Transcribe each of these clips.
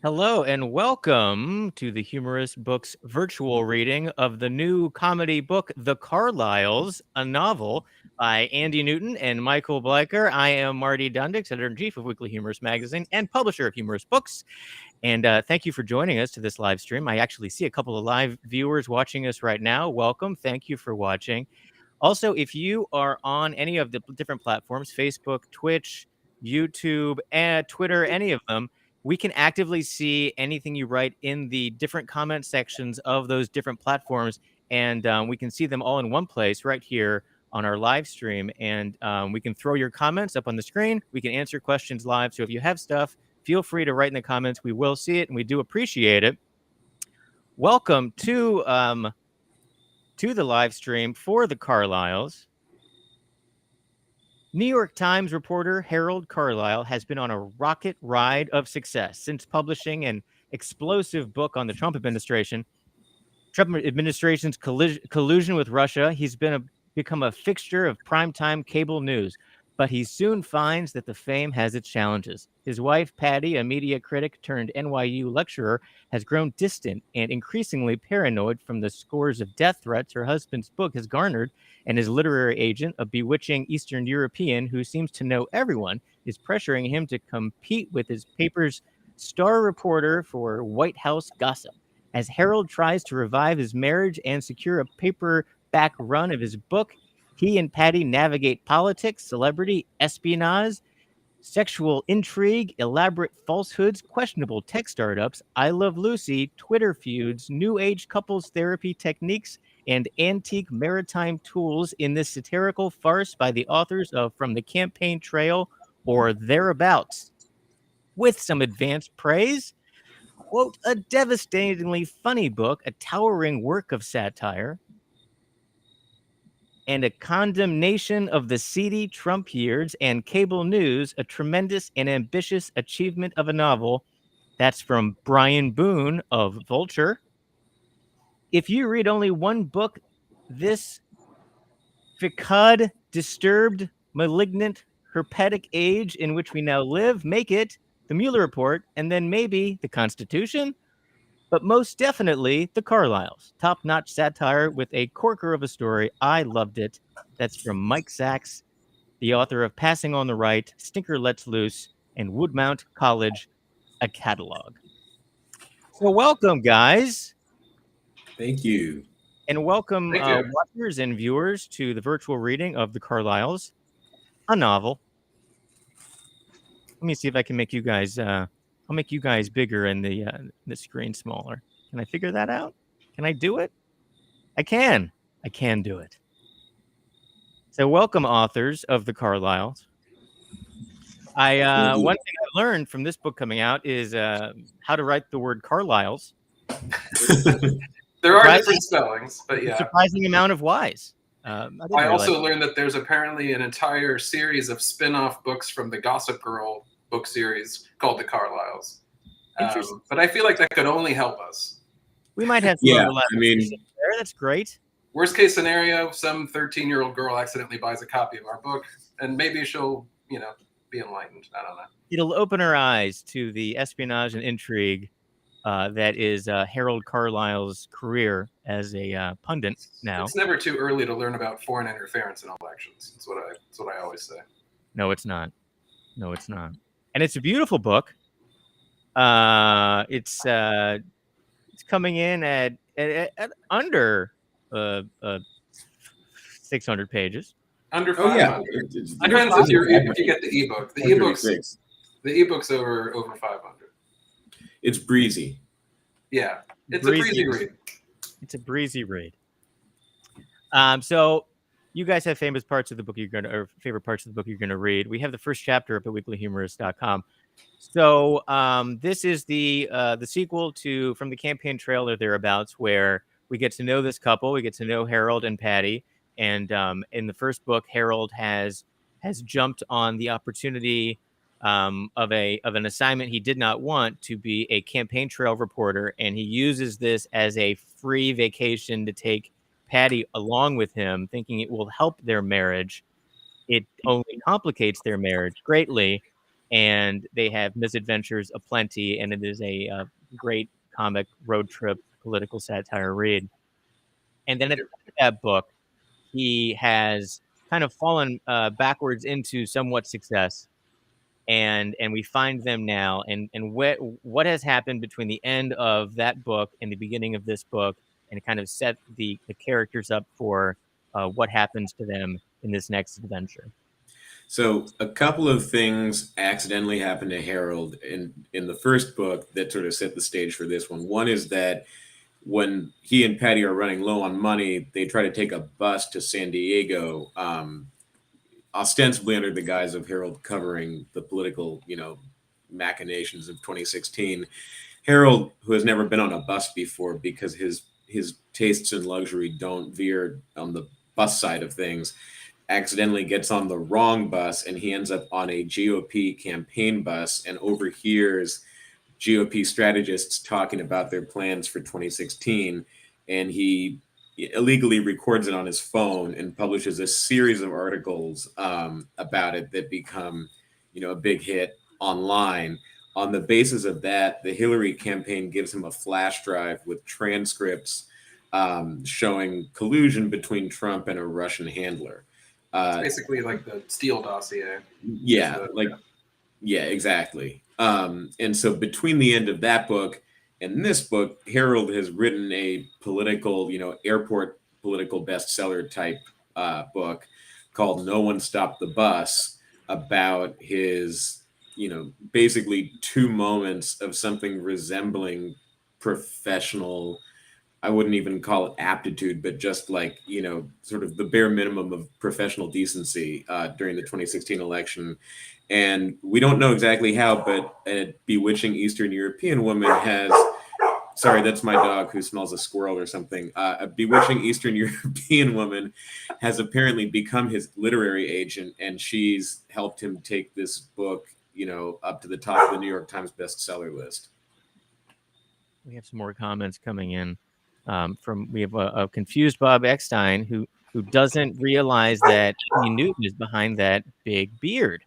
Hello and welcome to the Humorous Books virtual reading of the new comedy book, The Carlyles, a novel by Andy Newton and Michael Bleicher. I am Marty Dundix, editor-in-chief of Weekly Humorous Magazine and publisher of Humorous Books. And thank you for joining us to this live stream. I actually see a couple of live viewers watching us right now. Welcome. Thank you for watching. Also, if you are on any of the different platforms, Facebook, Twitch, YouTube, and Twitter, any of them, we can actively see anything you write in the different comment sections of those different platforms. And we can see them all in one place right here on our live stream. And we can throw your comments up on the screen. We can answer questions live. So if you have stuff, feel free to write in the comments. We will see it, and we do appreciate it. Welcome to the live stream for the Carlyles. New York Times reporter Harold Carlyle has been on a rocket ride of success since publishing an explosive book on the Trump administration. Trump administration's collusion with Russia. He's become a fixture of primetime cable news, but he soon finds that the fame has its challenges. His wife, Patty, a media critic turned NYU lecturer, has grown distant and increasingly paranoid from the scores of death threats her husband's book has garnered, and his literary agent, a bewitching Eastern European who seems to know everyone, is pressuring him to compete with his paper's star reporter for White House gossip. As Harold tries to revive his marriage and secure a paperback run of his book, he and Patty navigate politics, celebrity, espionage, sexual intrigue, elaborate falsehoods, questionable tech startups, I Love Lucy, Twitter feuds, new age couples therapy techniques, and antique maritime tools in this satirical farce by the authors of From the Campaign Trail or Thereabouts. With some advanced praise, quote, a devastatingly funny book, a towering work of satire, and a condemnation of the seedy Trump years and cable news, a tremendous and ambitious achievement of a novel. That's from Brian Boone of Vulture. If you read only one book, this facade, disturbed, malignant, herpetic age in which we now live, make it the Mueller Report, and then maybe the Constitution, but most definitely the Carlyles. Top-notch satire with a corker of a story. I loved it. That's from Mike Sachs, the author of Passing on the Right, Stinker Lets Loose, and Woodmount College, a catalog. So welcome, guys. Thank you. And welcome watchers and viewers to the virtual reading of The Carlyles, a novel. Let me see if I can make you guys, I'll make you guys bigger and the screen smaller. Can I figure that out? Can I do it? I can do it. So welcome, authors of The Carlyles. One thing I learned from this book coming out is how to write the word Carlyles. There are different spellings, but yeah. Surprising amount of Y's. I also learned that there's apparently an entire series of spin-off books from the Gossip Girl book series called The Carlyles. But I feel like that could only help us. We might have some overlap. I mean, there. That's great. Worst case scenario, some 13-year-old girl accidentally buys a copy of our book, and maybe she'll, be enlightened. I don't know. It'll open her eyes to the espionage and intrigue that is Harold Carlyle's career as a pundit now. It's never too early to learn about foreign interference in elections. That's what I always say. No, it's not. No, it's not. And it's a beautiful book. It's coming in at under 600 pages. Under 500. Depends if you get the ebook. The ebook's over 500. It's breezy. Yeah, it's a breezy read. It's a breezy read. So you guys have favorite parts of the book you're going to read. We have the first chapter up at weeklyhumorist.com. So this is the sequel to From the Campaign Trail or Thereabouts, where we get to know this couple. We get to know Harold and Patty. And in the first book, Harold has jumped on the opportunity of an assignment he did not want, to be a campaign trail reporter, and he uses this as a free vacation to take Patty along with him, thinking it will help their marriage. It only complicates their marriage greatly, and they have misadventures aplenty, and it is a great comic road trip political satire read. And then at the end of that book, he has kind of fallen backwards into somewhat success, and we find them now, and what has happened between the end of that book and the beginning of this book, and kind of set the characters up for what happens to them in this next adventure. So a couple of things accidentally happened to Harold in the first book that sort of set the stage for this one. One is that when he and Patty are running low on money, they try to take a bus to San Diego, ostensibly under the guise of Harold covering the political, machinations of 2016. Harold, who has never been on a bus before because his tastes in luxury don't veer on the bus side of things, accidentally gets on the wrong bus, and he ends up on a GOP campaign bus and overhears GOP strategists talking about their plans for 2016, and he illegally records it on his phone and publishes a series of articles about it that become, a big hit online. On the basis of that, the Hillary campaign gives him a flash drive with transcripts showing collusion between Trump and a Russian handler. It's basically like the Steele dossier. Yeah, yeah, exactly. And so between the end of that book and this book, Harold has written a political, airport political bestseller type book called No One Stopped the Bus, about his, basically 2 moments of something resembling professional, I wouldn't even call it aptitude, but just like, sort of the bare minimum of professional decency during the 2016 election. And we don't know exactly how, but a bewitching Eastern European woman has, sorry, that's my dog who smells a squirrel or something. A bewitching Eastern European woman has apparently become his literary agent, and she's helped him take this book, up to the top of the New York Times bestseller list. We have some more comments coming in. We have a confused Bob Eckstein who doesn't realize that Andy Newton is behind that big beard.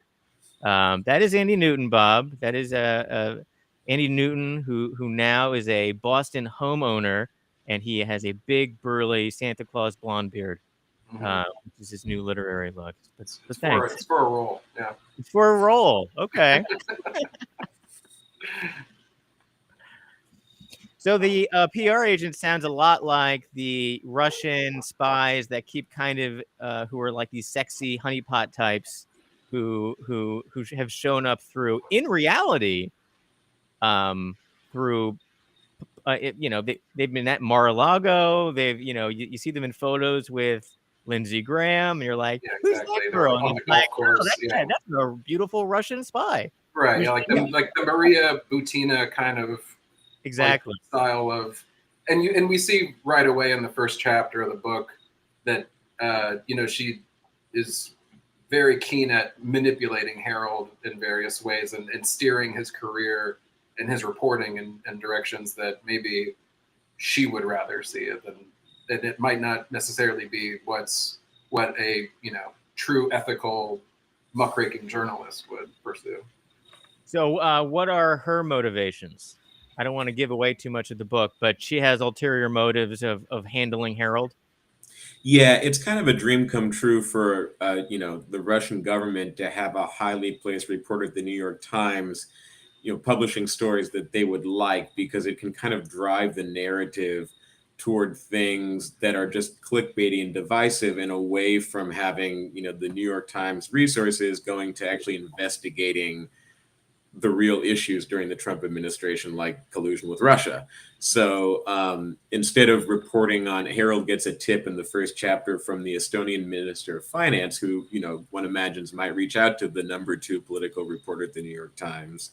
That is Andy Newton, Bob. That is Andy Newton, who now is a Boston homeowner, and he has a big burly Santa Claus blonde beard, which is his new literary look. But thanks. It's for a role. Yeah. It's for a role. Okay. So the PR agent sounds a lot like the Russian spies that keep kind of who are like these sexy honeypot types who have shown up through, in reality, through they've been at Mar-a-Lago. They've you see them in photos with Lindsey Graham, and you're like, yeah, who's exactly. that girl? On And the you're like, golf course, that's a beautiful Russian spy. Right. Yeah, like the Maria Butina kind of exactly style of, and we see right away in the first chapter of the book that she is very keen at manipulating Harold in various ways and steering his career and his reporting in directions that maybe she would rather see it than it might not necessarily be what a true ethical muckraking journalist would pursue. So what are her motivations? I don't want to give away too much of the book, but she has ulterior motives of handling Harold. Yeah, it's kind of a dream come true for the Russian government to have a highly placed reporter at the New York Times, publishing stories that they would like, because it can kind of drive the narrative toward things that are just clickbaity and divisive, and away from having the New York Times resources going to actually investigating the real issues during the Trump administration, like collusion with Russia. So instead of reporting on, Harold gets a tip in the first chapter from the Estonian Minister of Finance, who, one imagines might reach out to the #2 political reporter at the New York Times.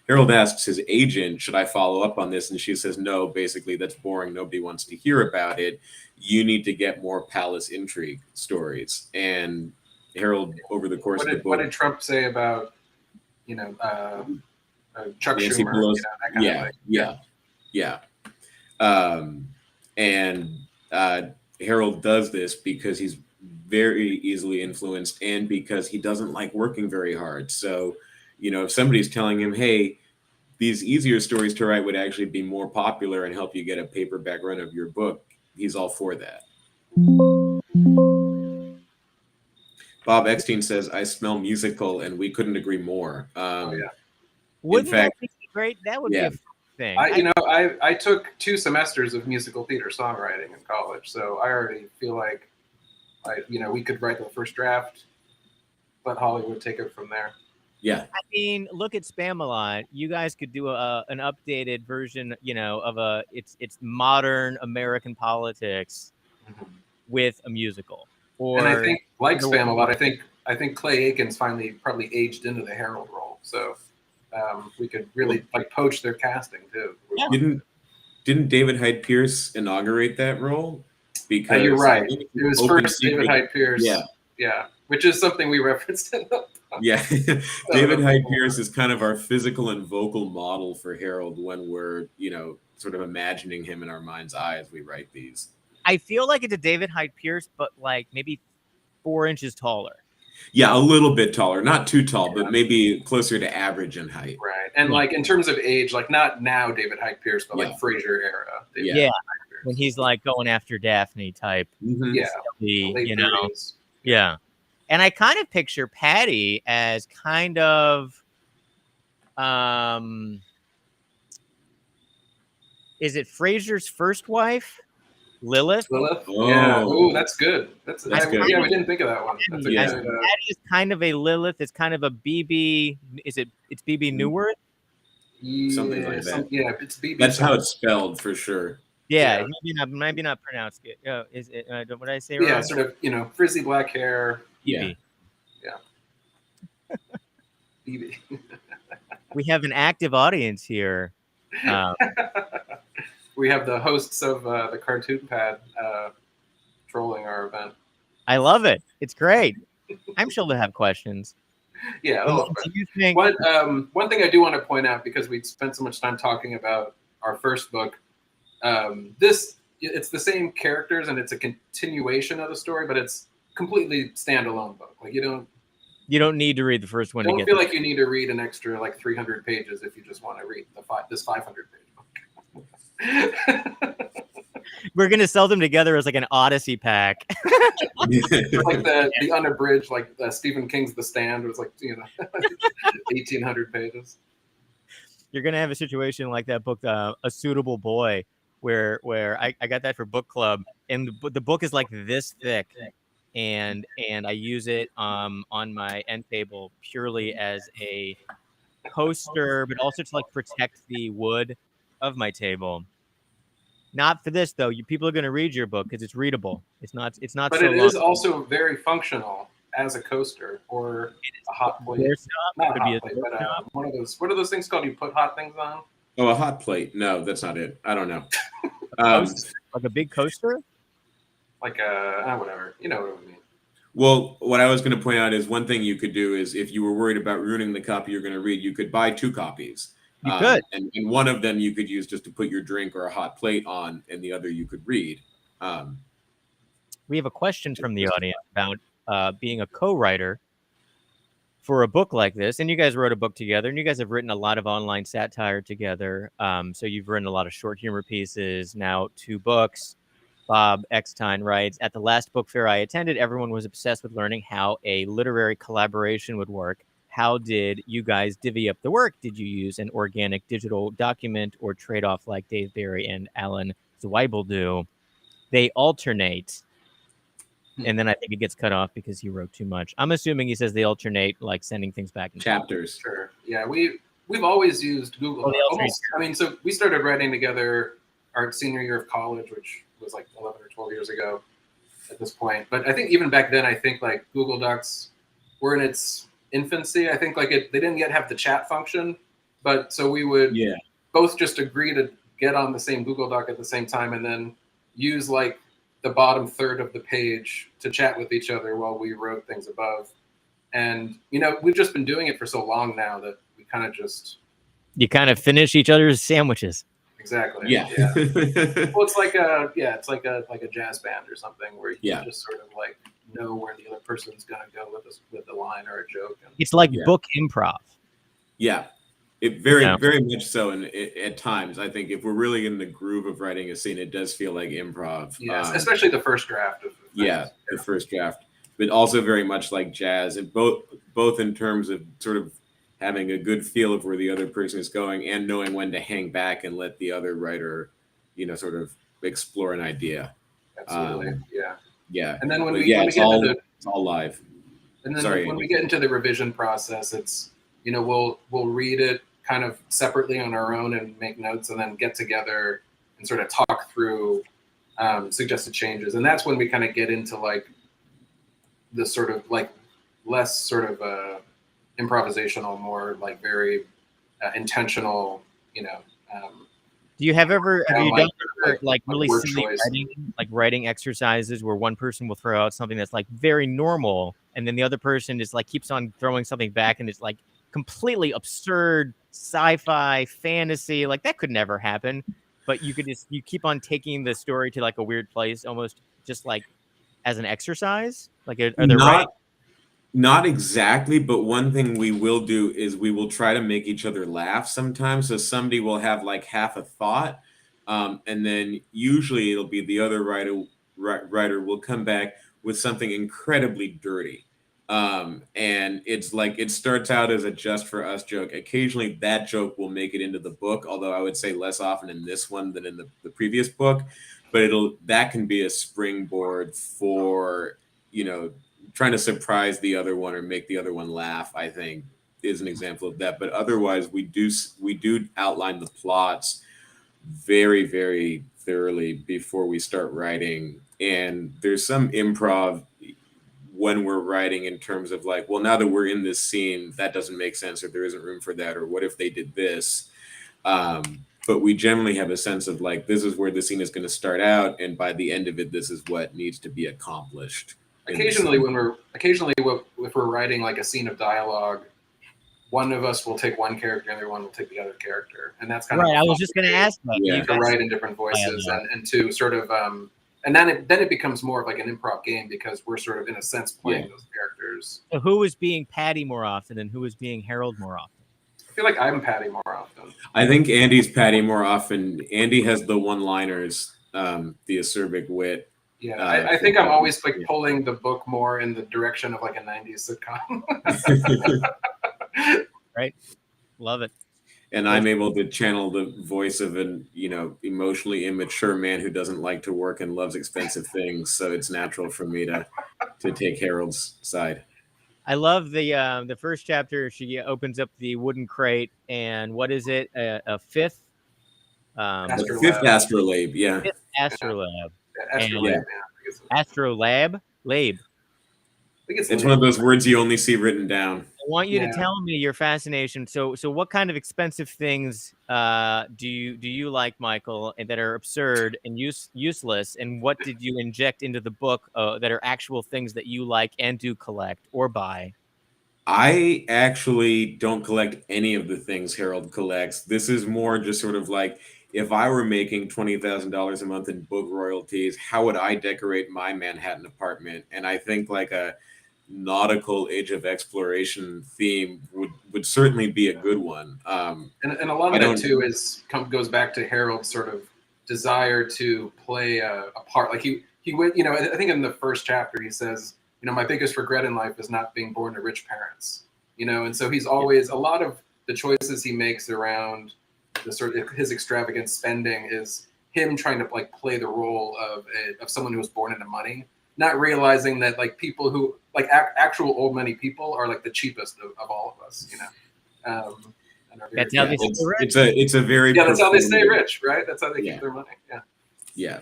Harold asks his agent, should I follow up on this? And she says, no, basically that's boring. Nobody wants to hear about it. You need to get more palace intrigue stories. And Harold, over the course of the book. What did Trump say about, Chuck Nancy Schumer? Pelosi, That kind of thing. Yeah. And Harold does this because he's very easily influenced and because he doesn't like working very hard. So, if somebody's telling him, hey, these easier stories to write would actually be more popular and help you get a paperback run of your book, he's all for that. Bob Eckstein says, I smell musical, and we couldn't agree more. Wouldn't fact, that be great? That would be a thing. I took 2 semesters of musical theater songwriting in college, so I already feel like, we could write the first draft, let Hollywood take it from there. Yeah. I mean, look at Spamalot. You guys could do an updated version, of it's modern American politics with a musical. And I think, like Spamalot, I think Clay Aiken's finally probably aged into the Harold role, so we could really poach their casting too. Yeah. Didn't David Hyde Pierce inaugurate that role? Because you're right. It was first David Hyde Pierce. Yeah, which is something we referenced in the book. Yeah, David Hyde Pierce is kind of our physical and vocal model for Harold when we're, sort of imagining him in our mind's eye as we write these. I feel like it's a David Hyde Pierce, but like maybe 4 inches taller. Yeah, a little bit taller, not too tall, but maybe closer to average in height. Right, and like in terms of age, like not now David Hyde Pierce, but like Frasier era. Yeah, when he's like going after Daphne type. Mm-hmm. Yeah, Yeah. And I kind of picture Patty as kind of, is it Frasier's first wife, Lilith? Oh. Yeah. That's good. That's good. Yeah, we didn't think of that one. That's a good. Patty is kind of a Lilith. It's kind of a BB. It's BB Newworth? Something like that. It's BB. That's how it's spelled for sure. Yeah. Maybe not pronounced it. Is it? What did I say? Yeah, sort of. Frizzy black hair. BB. Yeah. BB. We have an active audience here. We have the hosts of the Cartoon Pad trolling our event. I love it. It's great. I'm sure they'll have questions. Yeah. Do you think? One thing I do want to point out, because we spent so much time talking about our first book, it's the same characters and it's a continuation of the story, but it's completely standalone book. Like you don't need to read the first one. Don't feel like you need to read an extra 300 pages if you just want to read this 500 page book. We're gonna sell them together as like an Odyssey pack. Like the unabridged, like Stephen King's The Stand was 1,800 pages. You're gonna have a situation like that book, A Suitable Boy, where I got that for book club, and the book is like this thick, and I use it on my end table purely as a poster, but also to protect the wood of my table. Not for this though. People are going to read your book because it's readable. It's not. But it is also very functional as a coaster or a hot plate. Not a hot plate, but one of those. What are those things called? You put hot things on. Oh, a hot plate. No, that's not it. I don't know. Like a big coaster. Like whatever. You know what I mean. Well, what I was going to point out is one thing you could do is if you were worried about ruining the copy you're going to read, you could buy 2 copies. You could. And one of them you could use just to put your drink or a hot plate on, and the other you could read. We have a question from the audience about being a co-writer for a book like this. And you guys wrote a book together, and you guys have written a lot of online satire together. So you've written a lot of short humor pieces, now 2 books. Bob Eckstein writes, at the last book fair I attended, everyone was obsessed with learning how a literary collaboration would work. How did you guys divvy up the work? Did you use an organic digital document or trade-off like Dave Barry and Alan Zweibel do? They alternate. And then I think it gets cut off because he wrote too much. I'm assuming he says they alternate, like sending things back in chapters. Sure. Yeah, we've always used Google. So we started writing together our senior year of college, which was 11 or 12 years ago at this point. But I think even back then, I think Google Docs were in its infancy. I think they didn't yet have the chat function, But so we would Yeah. both just agree to get on the same Google Doc at the same time, and then use like the bottom third of the page to chat with each other while we wrote things above. And we've just been doing it for so long now that we kind of just You kind of finish each other's sandwiches. exactly. Yeah. Well, it's like a jazz band or something where you just sort of like know where the other person's gonna go with a line or a joke. And, it's like book improv. Yeah. It very much so. And at times, I think if we're really in the groove of writing a scene, it does feel like improv. Yes, especially the first draft of the first draft, but also very much like jazz, and both in terms of sort of having a good feel of where the other person is going and knowing when to hang back and let the other writer, sort of explore an idea. Absolutely. Yeah. And then when we get into it's all live. And then when we get into the revision process, it's we'll read it kind of separately on our own and make notes, and then get together and sort of talk through suggested changes. And that's when we kind of get into like the sort of like less sort of improvisational, more like very intentional. Do you have you done like really word silly writing exercises where one person will throw out something that's like very normal, and then the other person is like keeps on throwing something back, and it's like completely absurd sci-fi fantasy, like that could never happen, but you keep on taking the story to like a weird place, almost just like as an exercise? Like are there not exactly, but one thing we will do is we will try to make each other laugh sometimes. So somebody will have like half a thought, and then usually it'll be the other writer will come back with something incredibly dirty. And it's like it starts out as a just for us joke. Occasionally that joke will make it into the book, although I would say less often in this one than in the previous book. But that can be a springboard for, trying to surprise the other one or make the other one laugh, I think is an example of that. But otherwise we do outline the plots very, very thoroughly before we start writing. And there's some improv when we're writing in terms of like, well, now that we're in this scene, that doesn't make sense, or there isn't room for that, or what if they did this? But we generally have a sense of like, this is where the scene is going to start out, and by the end of it, this is what needs to be accomplished. Occasionally, if we're writing like a scene of dialogue, one of us will take one character and the other one will take the other character, and that's kind of I was just going to ask that. You to write in different voices and to sort of and then it becomes more of like an improv game because we're sort of in a sense playing those characters. So who is being Patty more often, and who is being Harold more often? I feel like I'm Patty more often. I think Andy's Patty more often. Andy has the one-liners, the acerbic wit. Yeah, I think I'm always like pulling the book more in the direction of like a 90s sitcom. Right. Love it. And I'm able to channel the voice of an, emotionally immature man who doesn't like to work and loves expensive things. So it's natural for me to take Harold's side. I love the first chapter. She opens up the wooden crate, and what is it? A fifth? The fifth astrolabe, yeah. Fifth astrolabe. Astrolabe. Astrolabe? Labe. It's one of those words you only see written down. I want you to tell me your fascination. So what kind of expensive things do you like, Michael, and that are absurd and useless? And what did you inject into the book that are actual things that you like and do collect or buy? I actually don't collect any of the things Harold collects. This is more just sort of like, if I were making $20,000 a month in book royalties, how would I decorate my Manhattan apartment? And I think like a nautical Age of Exploration theme would certainly be a good one. And a lot of that too goes back to Harold's sort of desire to play a part. Like he went, I think in the first chapter he says, my biggest regret in life is not being born to rich parents. And so he's always, a lot of the choices he makes around the sort of his extravagant spending is him trying to like play the role of someone who was born into money, not realizing that like people who like actual old money people are like the cheapest of all of us, That's how they stay rich. It's a very that's how they stay rich, right? That's how they keep their money. Yeah.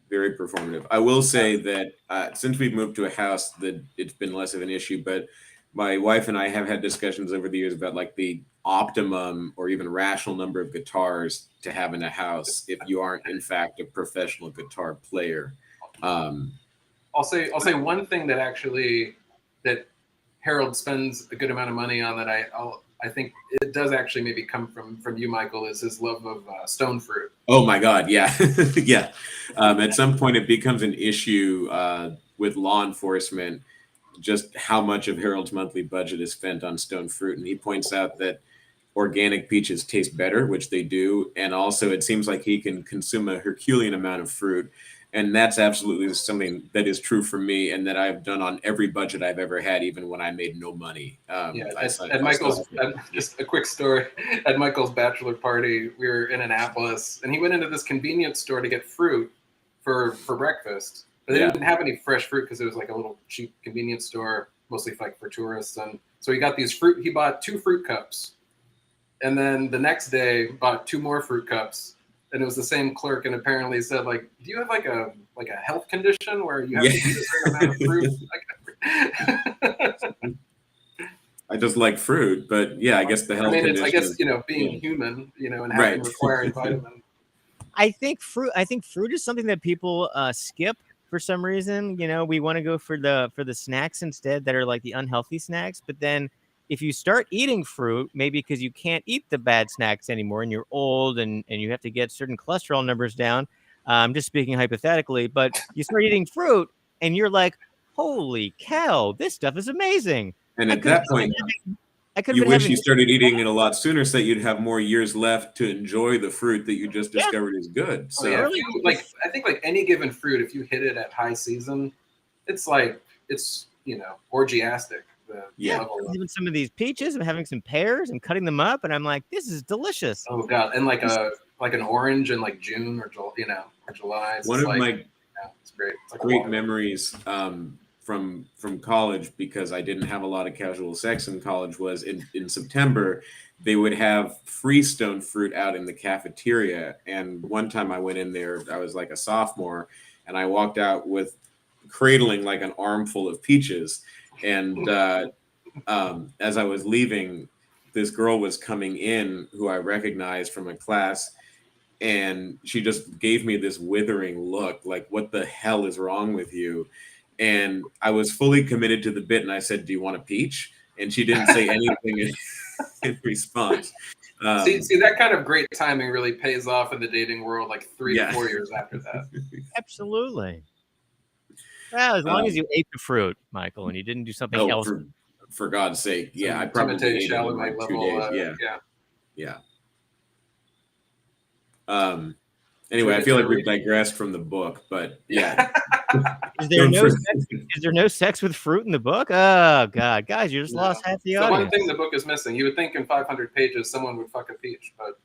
Very performative. I will say that since we've moved to a house, that it's been less of an issue, but my wife and I have had discussions over the years about like the optimum or even rational number of guitars to have in a house if you aren't in fact a professional guitar player. I'll say one thing that actually that Harold spends a good amount of money on that I think it does actually maybe come from you, Michael, is his love of stone fruit. Oh my God, yeah, yeah. At some point, it becomes an issue with law enforcement just how much of Harold's monthly budget is spent on stone fruit, and he points out that organic peaches taste better, which they do, and also it seems like he can consume a Herculean amount of fruit. And that's absolutely something that is true for me, and that I've done on every budget I've ever had, even when I made no money. At Michael's, just a quick story. At Michael's bachelor party, we were in Annapolis, and he went into this convenience store to get fruit for breakfast. But they didn't have any fresh fruit because it was like a little cheap convenience store, mostly like for tourists. And so he got these fruit. He bought 2 fruit cups, and then the next day bought 2 more fruit cups. And it was the same clerk, and apparently said, like, do you have like a health condition where you have to eat a certain amount of fruit? I just like fruit, but yeah, I guess the health condition. I guess being human, and having requiring vitamin. I think fruit is something that people skip for some reason. We want to go for the snacks instead that are like the unhealthy snacks, but then if you start eating fruit, maybe because you can't eat the bad snacks anymore and you're old and you have to get certain cholesterol numbers down. I'm just speaking hypothetically, but you start eating fruit and you're like, holy cow, this stuff is amazing. And at that point, you wish you started eating it a lot sooner so that you'd have more years left to enjoy the fruit that you just discovered is good. So I think like any given fruit, if you hit it at high season, it's orgiastic. Even some of these peaches, I'm having some pears and cutting them up, and I'm like, this is delicious. Oh God! And like an orange in like June or July. One of my it's great. It's like great memories from college, because I didn't have a lot of casual sex in college, was in September they would have free stone fruit out in the cafeteria. And one time I went in there, I was like a sophomore, and I walked out with cradling like an armful of peaches. And as I was leaving, this girl was coming in who I recognized from a class, and she just gave me this withering look like, what the hell is wrong with you? And I was fully committed to the bit, and I said, do you want a peach? And she didn't say anything in response. See, that kind of great timing really pays off in the dating world, like 3 to 4 years after that. Absolutely. Well, as long as you ate the fruit, Michael, and you didn't do something else. For God's sake, yeah, I probably ate it in like 2 days. Yeah. Anyway, I feel like we've digressed from the book, but yeah. Is there no sex with fruit in the book? Oh God, guys, you just lost half the audience. One thing the book is missing. You would think in 500 pages someone would fuck a peach, but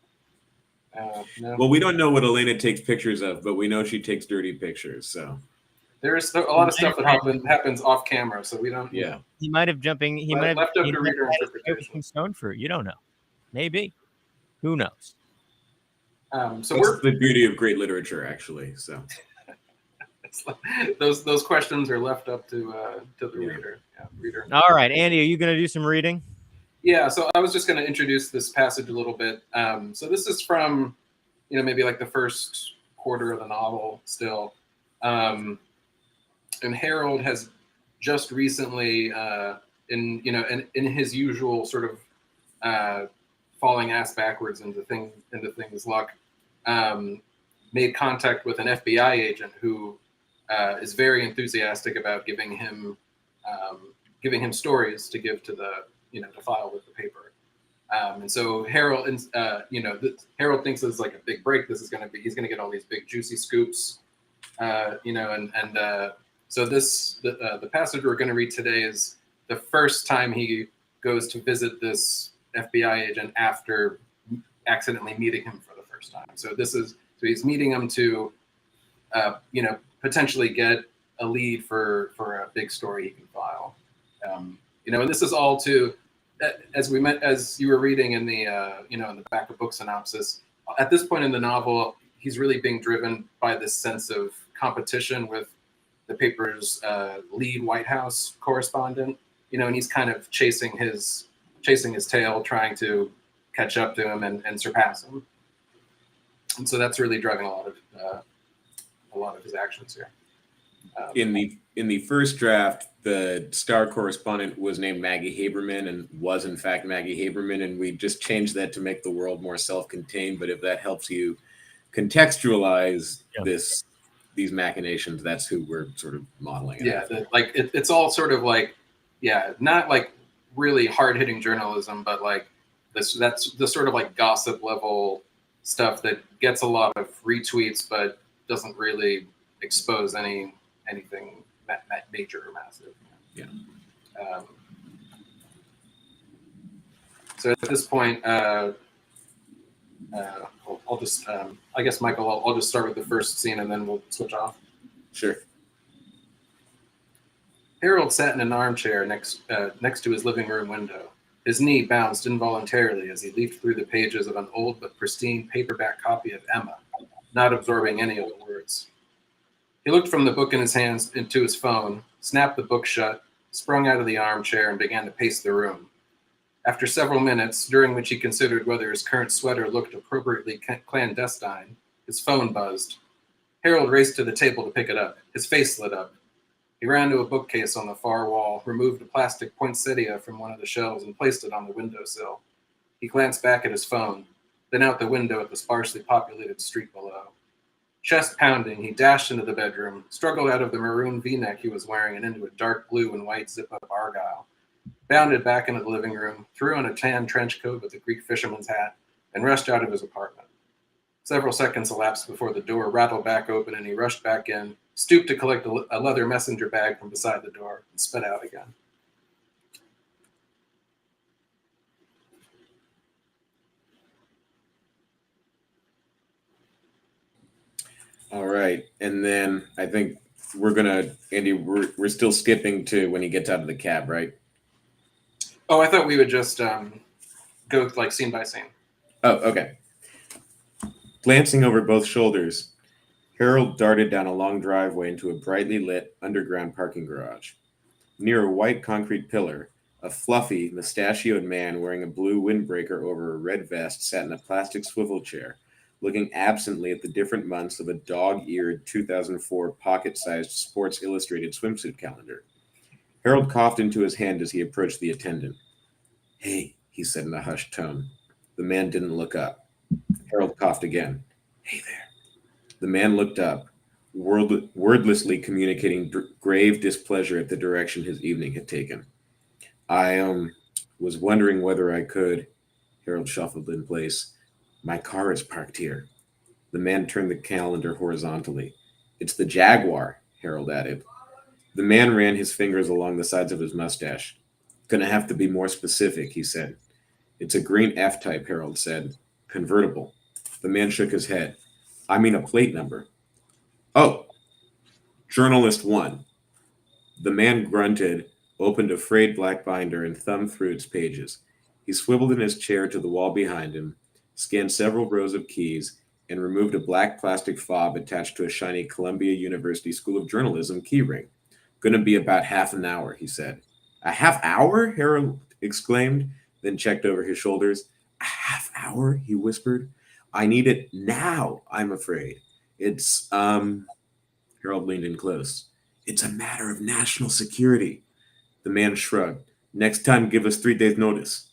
no. Well, we don't know what Elena takes pictures of, but we know she takes dirty pictures. So there's a lot of stuff that happens off camera, so we don't. Yeah, he might have left up to reader interpretation. Stone fruit, you don't know. Maybe, who knows? So that's the beauty of great literature, actually. So those questions are left up to the reader. Yeah, reader. All right, Andy, are you going to do some reading? Yeah. So I was just going to introduce this passage a little bit. So this is from, maybe like the first quarter of the novel still. And Harold has just recently, in his usual sort of falling ass backwards into things luck, made contact with an FBI agent who is very enthusiastic about giving him stories to give to the to file with the paper. And so Harold, Harold thinks this is like a big break. He's going to get all these big juicy scoops, so the passage we're going to read today is the first time he goes to visit this FBI agent after accidentally meeting him for the first time. So he's meeting him to, potentially get a lead for a big story he can file. And this is all as you were reading in the, in the back of book synopsis. At this point in the novel, he's really being driven by this sense of competition with the paper's lead White House correspondent. and he's kind of chasing his tail, trying to catch up to him and surpass him. And so that's really driving a lot of his actions here. In the first draft, the star correspondent was named Maggie Haberman and was in fact Maggie Haberman, and we just changed that to make the world more self-contained. But if that helps you contextualize these machinations, that's who we're sort of modeling. Yeah, it's all sort of like, not like really hard-hitting journalism, but like that's the sort of like gossip level stuff that gets a lot of retweets, but doesn't really expose anything major or massive. Yeah. So at this point, I'll just, I guess, Michael, I'll just start with the first scene and then we'll switch off. Sure. Harold sat in an armchair next to his living room window. His knee bounced involuntarily as he leafed through the pages of an old but pristine paperback copy of Emma, not absorbing any of the words. He looked from the book in his hands into his phone, snapped the book shut, sprung out of the armchair, and began to pace the room. After several minutes, during which he considered whether his current sweater looked appropriately clandestine, his phone buzzed. Harold raced to the table to pick it up. His face lit up. He ran to a bookcase on the far wall, removed a plastic poinsettia from one of the shelves, and placed it on the windowsill. He glanced back at his phone, then out the window at the sparsely populated street below. Chest pounding, he dashed into the bedroom, struggled out of the maroon V-neck he was wearing and into a dark blue and white zip-up argyle, bounded back into the living room, threw on a tan trench coat with a Greek fisherman's hat, and rushed out of his apartment. Several seconds elapsed before the door rattled back open and he rushed back in, stooped to collect a leather messenger bag from beside the door, and sped out again. All right. And then I think Andy, we're still skipping to when he gets out of the cab, right? Oh, I thought we would just go like scene by scene. Oh, okay. Glancing over both shoulders, Harold darted down a long driveway into a brightly lit underground parking garage. Near a white concrete pillar, a fluffy, mustachioed man wearing a blue windbreaker over a red vest sat in a plastic swivel chair, looking absently at the different months of a dog-eared 2004 pocket-sized Sports Illustrated swimsuit calendar. Harold coughed into his hand as he approached the attendant. "Hey," he said in a hushed tone. The man didn't look up. Harold coughed again. "Hey there." The man looked up, wordlessly communicating grave displeasure at the direction his evening had taken. "I was wondering whether I could." Harold shuffled in place. "My car is parked here." The man turned the calendar horizontally. "It's the Jaguar," Harold added. The man ran his fingers along the sides of his mustache. "Gonna have to be more specific," he said. "It's a green F-type," Harold said. "Convertible." The man shook his head. "I mean a plate number." "Oh, Journalist 1. The man grunted, opened a frayed black binder, and thumbed through its pages. He swiveled in his chair to the wall behind him, scanned several rows of keys, and removed a black plastic fob attached to a shiny Columbia University School of Journalism keyring. "Gonna be about half an hour," he said. "A half hour?" Harold exclaimed, then checked over his shoulders. "A half hour?" he whispered. "I need it now, I'm afraid. It's, Harold leaned in close. "It's a matter of national security." The man shrugged. "Next time, give us 3 days' notice."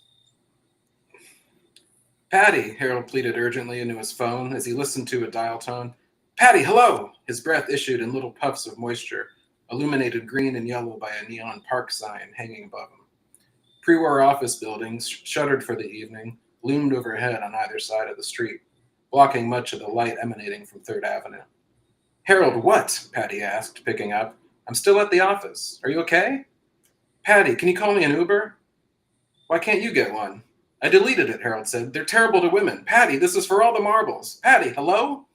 "Patty," Harold pleaded urgently into his phone as he listened to a dial tone. "Patty, hello!" His breath issued in little puffs of moisture, illuminated green and yellow by a neon park sign hanging above him. Pre-war office buildings, shuttered for the evening, loomed overhead on either side of the street, blocking much of the light emanating from 3rd Avenue. "Harold, what?" Patty asked, picking up. "I'm still at the office. Are you okay?" "Patty, can you call me an Uber?" "Why can't you get one?" "I deleted it," Harold said. "They're terrible to women. Patty, this is for all the marbles. Patty, hello?"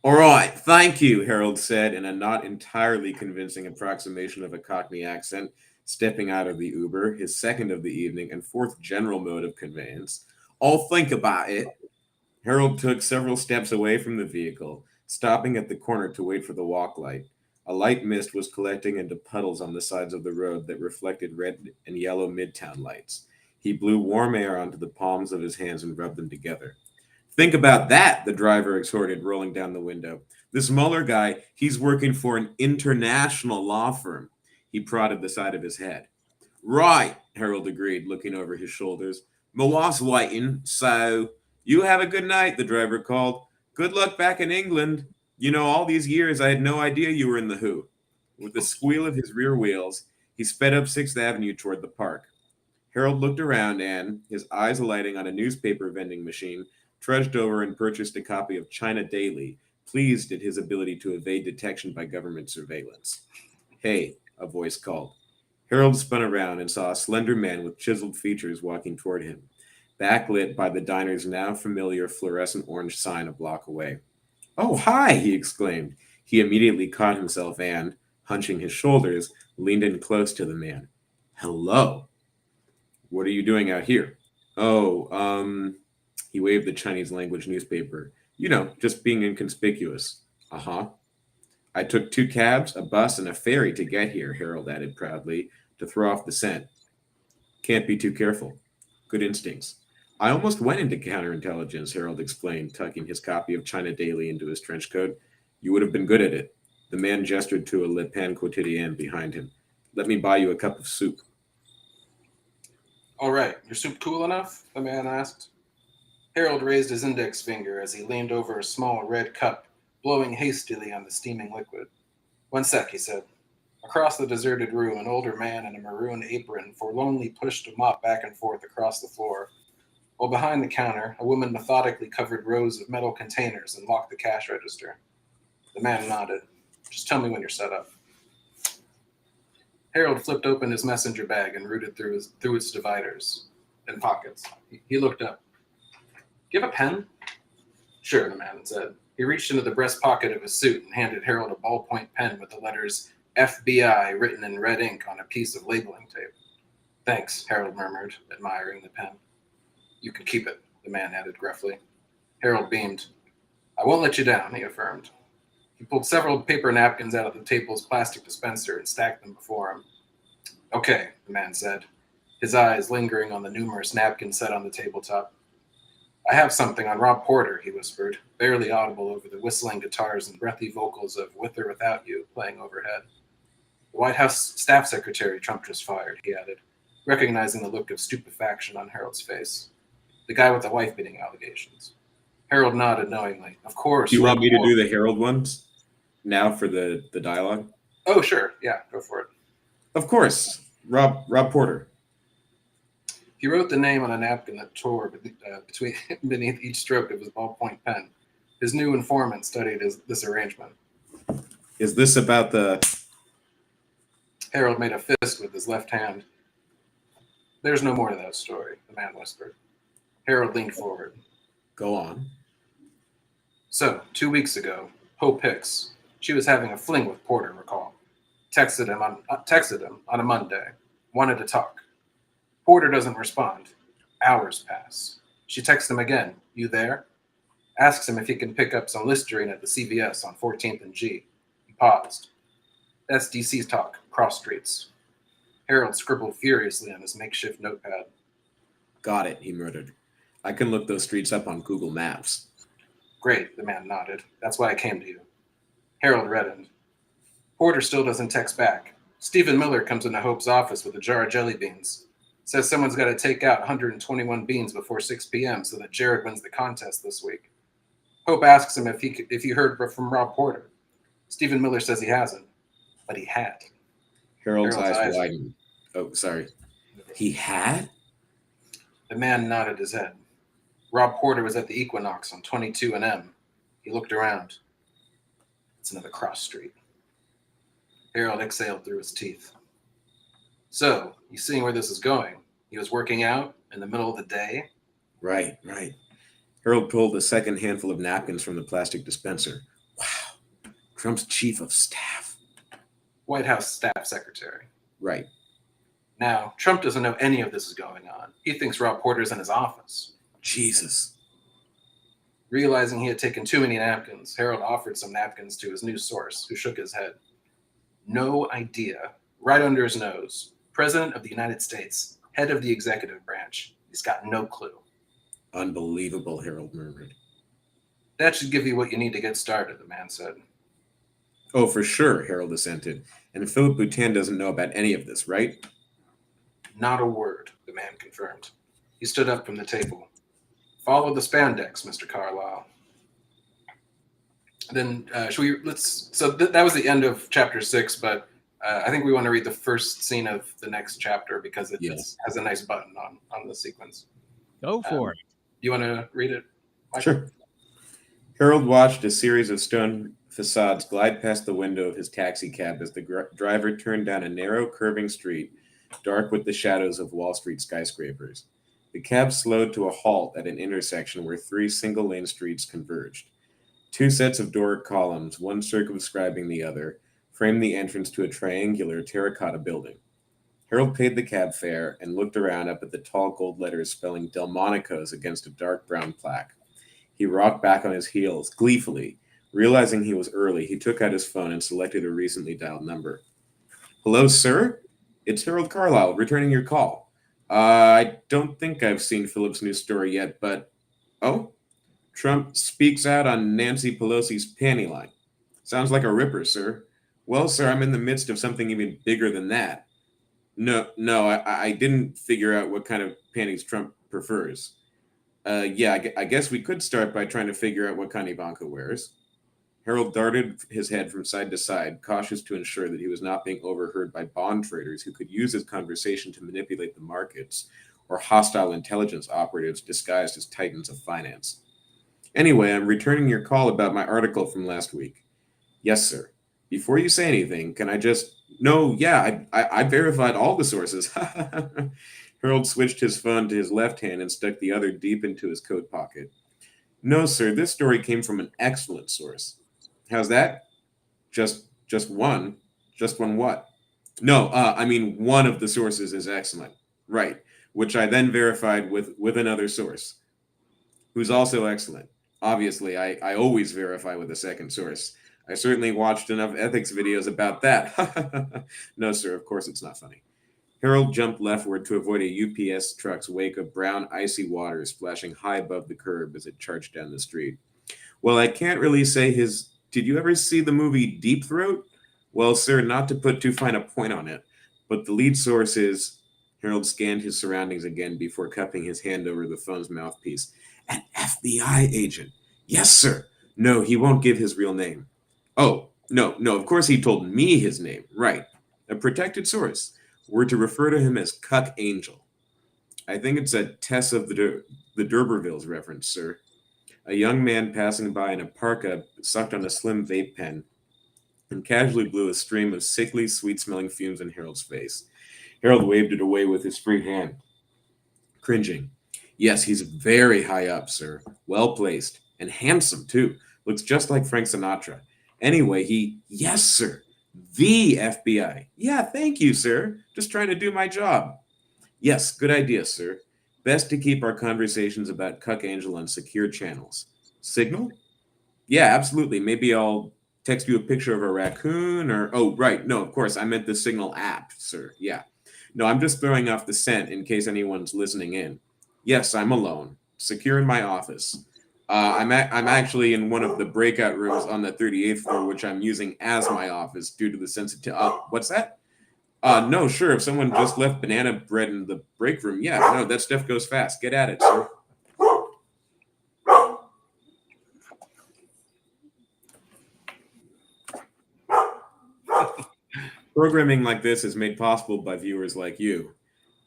"All right, thank you," Harold said in a not entirely convincing approximation of a Cockney accent, stepping out of the Uber, his second of the evening and fourth general mode of conveyance. "I'll think about it." Harold took several steps away from the vehicle, stopping at the corner to wait for the walk light. A light mist was collecting into puddles on the sides of the road that reflected red and yellow midtown lights. He blew warm air onto the palms of his hands and rubbed them together. Think about that, the driver exhorted, rolling down the window. This Mueller guy, he's working for an international law firm. He prodded the side of his head. Right, Harold agreed, looking over his shoulders. My wife's waiting, so you have a good night, the driver called. Good luck back in England. You know, all these years I had no idea you were in the Who. With the squeal of his rear wheels, he sped up 6th Avenue toward the park. Harold looked around and, his eyes alighting on a newspaper vending machine, trudged over and purchased a copy of China Daily, pleased at his ability to evade detection by government surveillance. Hey, a voice called. Harold spun around and saw a slender man with chiseled features walking toward him, backlit by the diner's now familiar fluorescent orange sign a block away. Oh, hi, he exclaimed. He immediately caught himself and, hunching his shoulders, leaned in close to the man. Hello. What are you doing out here? Oh, he waved the Chinese language newspaper. You know, just being inconspicuous. Uh-huh. I took 2 cabs, a bus, and a ferry to get here, Harold added proudly, to throw off the scent. Can't be too careful. Good instincts. I almost went into counterintelligence, Harold explained, tucking his copy of China Daily into his trench coat. You would have been good at it. The man gestured to a Le Pen quotidien behind him. Let me buy you a cup of soup. All right, your soup cool enough? The man asked. Harold raised his index finger as he leaned over a small red cup, blowing hastily on the steaming liquid. 1 sec, he said. Across the deserted room, an older man in a maroon apron forlornly pushed a mop back and forth across the floor, while behind the counter, a woman methodically covered rows of metal containers and locked the cash register. The man nodded. Just tell me when you're set up. Harold flipped open his messenger bag and rooted through its dividers and pockets. He looked up. Do you have a pen? Sure, the man said. He reached into the breast pocket of his suit and handed Harold a ballpoint pen with the letters FBI written in red ink on a piece of labeling tape. Thanks, Harold murmured, admiring the pen. You can keep it, the man added gruffly. Harold beamed. I won't let you down, he affirmed. He pulled several paper napkins out of the table's plastic dispenser and stacked them before him. Okay, the man said, his eyes lingering on the numerous napkins set on the tabletop. I have something on Rob Porter, he whispered, barely audible over the whistling guitars and breathy vocals of With or Without You playing overhead. The White House staff secretary Trump just fired, he added, recognizing the look of stupefaction on Harold's face. The guy with the wife-beating allegations. Harold nodded knowingly. Of course. Do you want me to do the Harold ones now for the dialogue? Oh, sure. Yeah, go for it. Of course. Rob Porter. He wrote the name on a napkin that tore beneath each stroke of his ballpoint pen. His new informant studied this arrangement. Is this about the... Harold made a fist with his left hand. There's no more to that story, the man whispered. Harold leaned forward. Go on. So, 2 weeks ago, Hope Hicks, she was having a fling with Porter, recall. Texted him on a Monday. Wanted to talk. Porter doesn't respond. Hours pass. She texts him again. You there? Asks him if he can pick up some Listerine at the CVS on 14th and G. He paused. That's DC's talk. Cross streets. Harold scribbled furiously on his makeshift notepad. Got it, he murmured. I can look those streets up on Google Maps. Great, the man nodded. That's why I came to you. Harold reddened. Porter still doesn't text back. Stephen Miller comes into Hope's office with a jar of jelly beans. Says someone's got to take out 121 beans before 6 p.m. so that Jared wins the contest this week. Hope asks him if he heard from Rob Porter. Stephen Miller says he hasn't, but he had. Harold's eyes widened. Oh, sorry. He had? The man nodded his head. Rob Porter was at the Equinox on 22 and M. He looked around. It's another cross street. Harold exhaled through his teeth. So, you seeing where this is going? He was working out in the middle of the day? Right. Harold pulled a second handful of napkins from the plastic dispenser. Wow. Trump's chief of staff. White House staff secretary. Right. Now, Trump doesn't know any of this is going on. He thinks Rob Porter's in his office. Jesus. Realizing he had taken too many napkins, Harold offered some napkins to his new source, who shook his head. No idea. Right under his nose. President of the United States. Head of the executive branch. He's got no clue. Unbelievable, Harold murmured. That should give you what you need to get started, the man said. Oh, for sure, Harold assented. And Philip Boutin doesn't know about any of this, right? Not a word, the man confirmed. He stood up from the table. Follow the spandex, Mr. Carlyle. Then that was the end of chapter 6, but I think we want to read the first scene of the next chapter because it has a nice button on the sequence. Go for it. You want to read it, Michael? Sure. Harold watched a series of stone facades glide past the window of his taxi cab as the driver turned down a narrow, curving street, dark with the shadows of Wall Street skyscrapers. The cab slowed to a halt at an intersection where 3 single-lane streets converged. 2 sets of Doric columns, one circumscribing the other, framed the entrance to a triangular terracotta building. Harold paid the cab fare and looked around up at the tall gold letters spelling Delmonico's against a dark brown plaque. He rocked back on his heels, gleefully. Realizing he was early, he took out his phone and selected a recently dialed number. Hello, sir? It's Harold Carlyle, returning your call. I don't think I've seen Philip's new story yet, but... Oh? Trump speaks out on Nancy Pelosi's panty line. Sounds like a ripper, sir. Well, sir, I'm in the midst of something even bigger than that. No, I didn't figure out what kind of panties Trump prefers. I guess we could start by trying to figure out what kind Ivanka wears. Harold darted his head from side to side, cautious to ensure that he was not being overheard by bond traders who could use his conversation to manipulate the markets, or hostile intelligence operatives disguised as titans of finance. Anyway, I'm returning your call about my article from last week. Yes, sir. Before you say anything, can I just... No, yeah, I verified all the sources. Harold switched his phone to his left hand and stuck the other deep into his coat pocket. No, sir, this story came from an excellent source. How's that? Just one? Just one what? No, I mean one of the sources is excellent. Right, which I then verified with another source, who's also excellent. Obviously, I always verify with a second source. I certainly watched enough ethics videos about that. No, sir, of course it's not funny. Harold jumped leftward to avoid a UPS truck's wake of brown, icy water splashing high above the curb as it charged down the street. Well, I can't really say his... Did you ever see the movie Deep Throat? Well, sir, not to put too fine a point on it, but the lead source is... Harold scanned his surroundings again before cupping his hand over the phone's mouthpiece. An FBI agent. Yes, sir. No, he won't give his real name. Oh, no, of course he told me his name. Right. A protected source. We're to refer to him as Cuck Angel. I think it's a Tess of the D'Urbervilles reference, sir. A young man passing by in a parka sucked on a slim vape pen and casually blew a stream of sickly, sweet-smelling fumes in Harold's face. Harold waved it away with his free hand, cringing. Yes, he's very high up, sir. Well-placed. And handsome, too. Looks just like Frank Sinatra. Anyway, Yes, sir. The FBI. Yeah, thank you, sir. Just trying to do my job. Yes, good idea, sir. Best to keep our conversations about Cuck Angel on secure channels. Signal? Yeah, absolutely. Maybe I'll text you a picture of a raccoon or... Oh, right. No, of course. I meant the Signal app, sir. Yeah. No, I'm just throwing off the scent in case anyone's listening in. Yes, I'm alone. Secure in my office. I'm actually in one of the breakout rooms on the 38th floor, which I'm using as my office due to the sensitivity. What's that? No, sure. If someone just left banana bread in the break room, yeah, no, that stuff goes fast. Get at it, sir. Programming like this is made possible by viewers like you,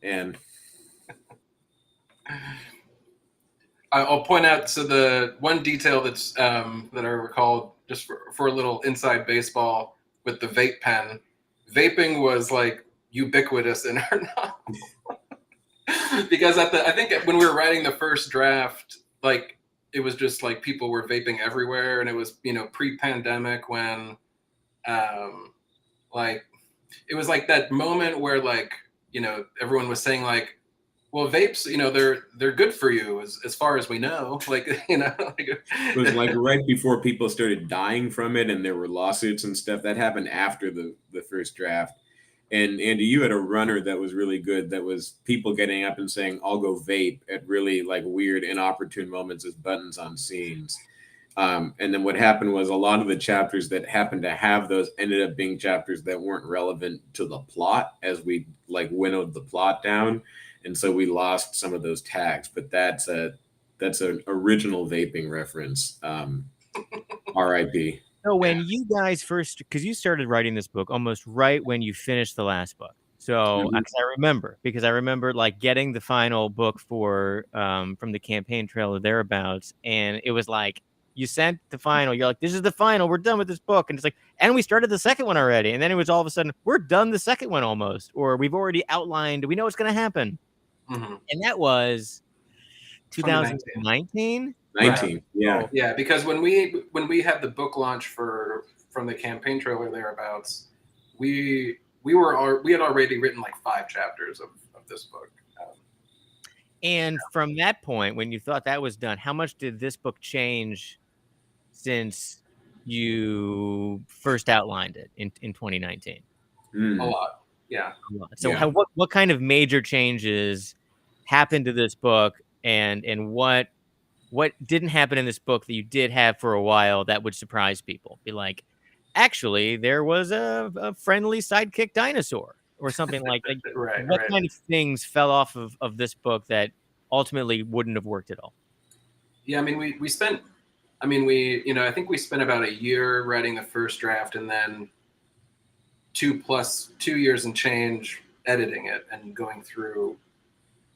and I'll point out, so the one detail that's that I recalled, just for a little inside baseball with the vape pen, vaping was like ubiquitous in our novel. Because I think when we were writing the first draft, like it was just like people were vaping everywhere, and it was, pre-pandemic when like it was like that moment where like everyone was saying like Well, vapes, they're good for you as far as we know. Like, It was like right before people started dying from it and there were lawsuits and stuff. That happened after the first draft. And Andy, you had a runner that was really good. That was people getting up and saying, "I'll go vape" at really like weird, inopportune moments as buttons on scenes. And then what happened was a lot of the chapters that happened to have those ended up being chapters that weren't relevant to the plot as we like winnowed the plot down, and so we lost some of those tags. But that's an original vaping reference. R.I.P. So when you guys first, because you started writing this book almost right when you finished the last book. So Mhm. because I remember like getting the final book for from the campaign trailer thereabouts, and it was like you sent the final. You're like, this is the final. We're done with this book, and it's like, and we started the second one already, and then it was all of a sudden we're done the second one almost, or we've already outlined. We know what's going to happen, Mhm. and that was 2019. 2019. 19, yeah. Oh, Yeah, because when we had the book launch from the campaign trailer thereabouts, we had already written like 5 chapters of this book. and from that point, when you thought that was done, how much did this book change since you first outlined it in 2019? A Mm, lot. Yeah. A lot. So yeah. what kind of major changes happened to this book, and what didn't happen in this book that you did have for a while that would surprise people? Be like, actually, there was a friendly sidekick dinosaur or something like Right. what Right. kind of things fell off of this book that ultimately wouldn't have worked at all? Yeah. I mean, we spent. I mean, I think we spent about a year writing the first draft, and then 2 years and change editing it and going through.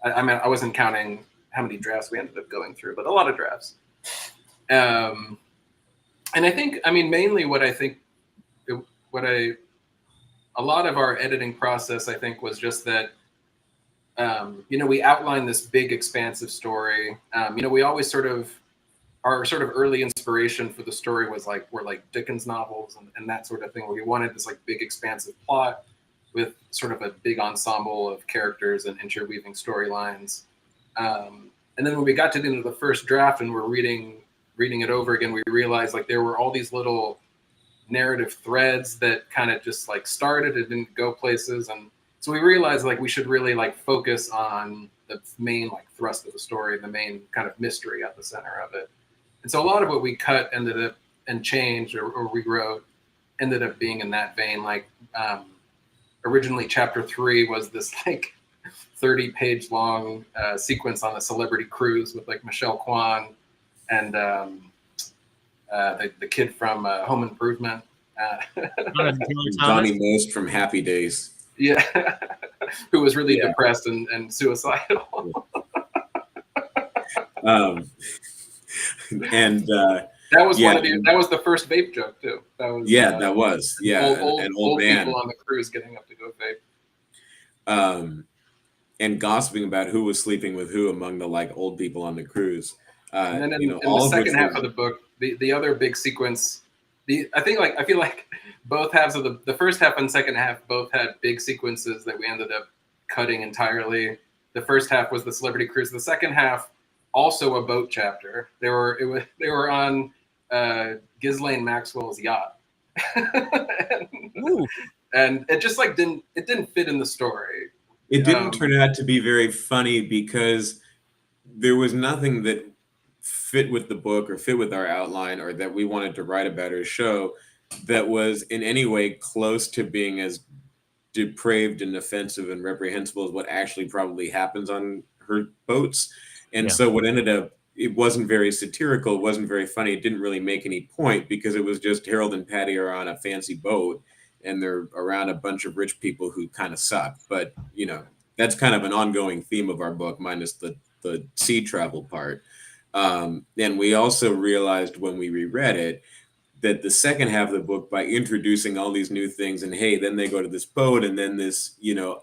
I mean, I wasn't counting how many drafts we ended up going through, but a lot of drafts. Um, and I think, I mean, mainly what I, a lot of our editing process, I think, was just that, we outlined this big, expansive story. We always our sort of early inspiration for the story were like Dickens novels and that sort of thing, where we wanted this like big, expansive plot with sort of a big ensemble of characters and interweaving storylines. And then when we got to the end of the first draft and we're reading it over again, we realized like there were all these little narrative threads that kind of just like started and didn't go places, and so we realized like we should really like focus on the main like thrust of the story, the main kind of mystery at the center of it. And so a lot of what we cut ended up and changed or rewrote ended up being in that vein. Like originally chapter 3 was this like 30-page long sequence on a celebrity cruise with like Michelle Kwan and the kid from Home Improvement. Johnny Most from Happy Days. Yeah, who was really depressed and suicidal. And that was that was the first vape joke too. That was that was an old man people on the cruise getting up to go vape. And gossiping about who was sleeping with who among the like old people on the cruise. And then in the second half of the book, the other big sequence, I feel like both halves of the first half and second half both had big sequences that we ended up cutting entirely. The first half was the celebrity cruise. The second half, also a boat chapter. They were on Ghislaine Maxwell's yacht. and it just like didn't fit in the story. It didn't turn out to be very funny because there was nothing that fit with the book or fit with our outline or that we wanted to write about or show that was in any way close to being as depraved and offensive and reprehensible as what actually probably happens on her boats. And so what ended up, it wasn't very satirical, it wasn't very funny, it didn't really make any point because it was just Harold and Patty are on a fancy boat and they're around a bunch of rich people who kind of suck. But, that's kind of an ongoing theme of our book, minus the sea travel part. And we also realized when we reread it that the second half of the book, by introducing all these new things, and hey, then they go to this boat, and then this,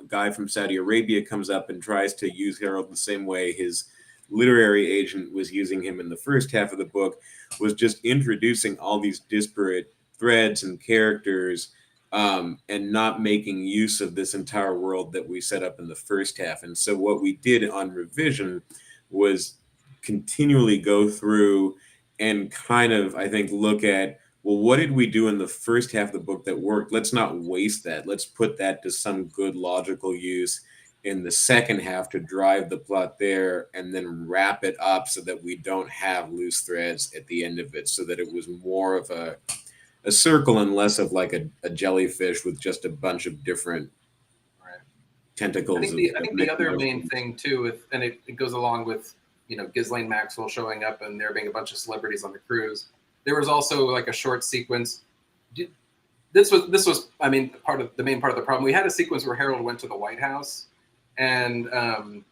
guy from Saudi Arabia comes up and tries to use Harold the same way his literary agent was using him in the first half of the book, was just introducing all these disparate threads and characters and not making use of this entire world that we set up in the first half. And so what we did on revision was continually go through and kind of, I think, look at, well, what did we do in the first half of the book that worked? Let's not waste that. Let's put that to some good logical use in the second half to drive the plot there, and then wrap it up so that we don't have loose threads at the end of it, so that it was more of a circle and less of like a jellyfish with just a bunch of different tentacles. I think the other main thing too, and it goes along with, you know, Ghislaine Maxwell showing up and there being a bunch of celebrities on the cruise. There was also like a short sequence. This was I mean, the main part of the problem. We had a sequence where Harold went to the White House, and I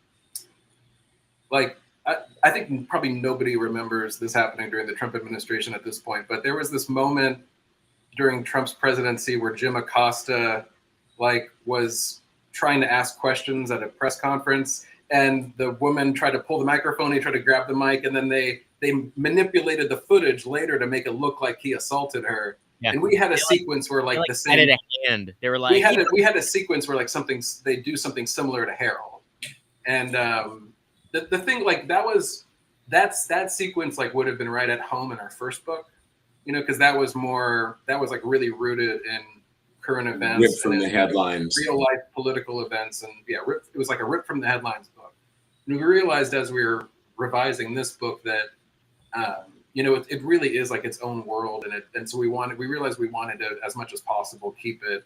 think probably nobody remembers this happening during the Trump administration at this point, but there was this moment during Trump's presidency where Jim Acosta was trying to ask questions at a press conference, and the woman tried to pull the microphone, he tried to grab the mic, and then they manipulated the footage later to make it look like he assaulted her. Yeah. And we had a sequence where the same added a hand. They were like, we had a sequence where they do something similar to Harold. And the thing that sequence would have been right at home in our first book, you know, because that was really rooted in current events, ripped from the headlines, real life political events, and it was like a rip from the headlines book. And we realized as we were revising this book that you know, it really is like its own world, and so we realized we wanted to, as much as possible, keep it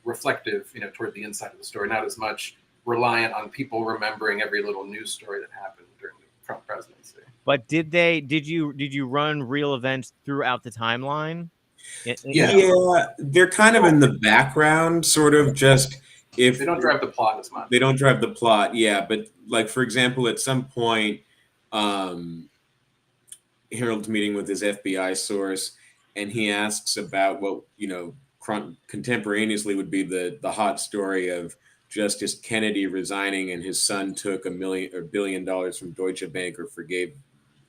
reflective, you know, toward the inside of the story, not as much reliant on people remembering every little news story that happened during the Trump presidency. But did you run real events throughout the timeline? Yeah, they're kind of in the background, sort of, just if they don't drive the plot as much. They don't drive the plot, yeah. But for example, at some point, Harold's meeting with his FBI source, and he asks about what, you know, contemporaneously would be the hot story of Justice Kennedy resigning, and his son took $1 billion from Deutsche Bank, or forgave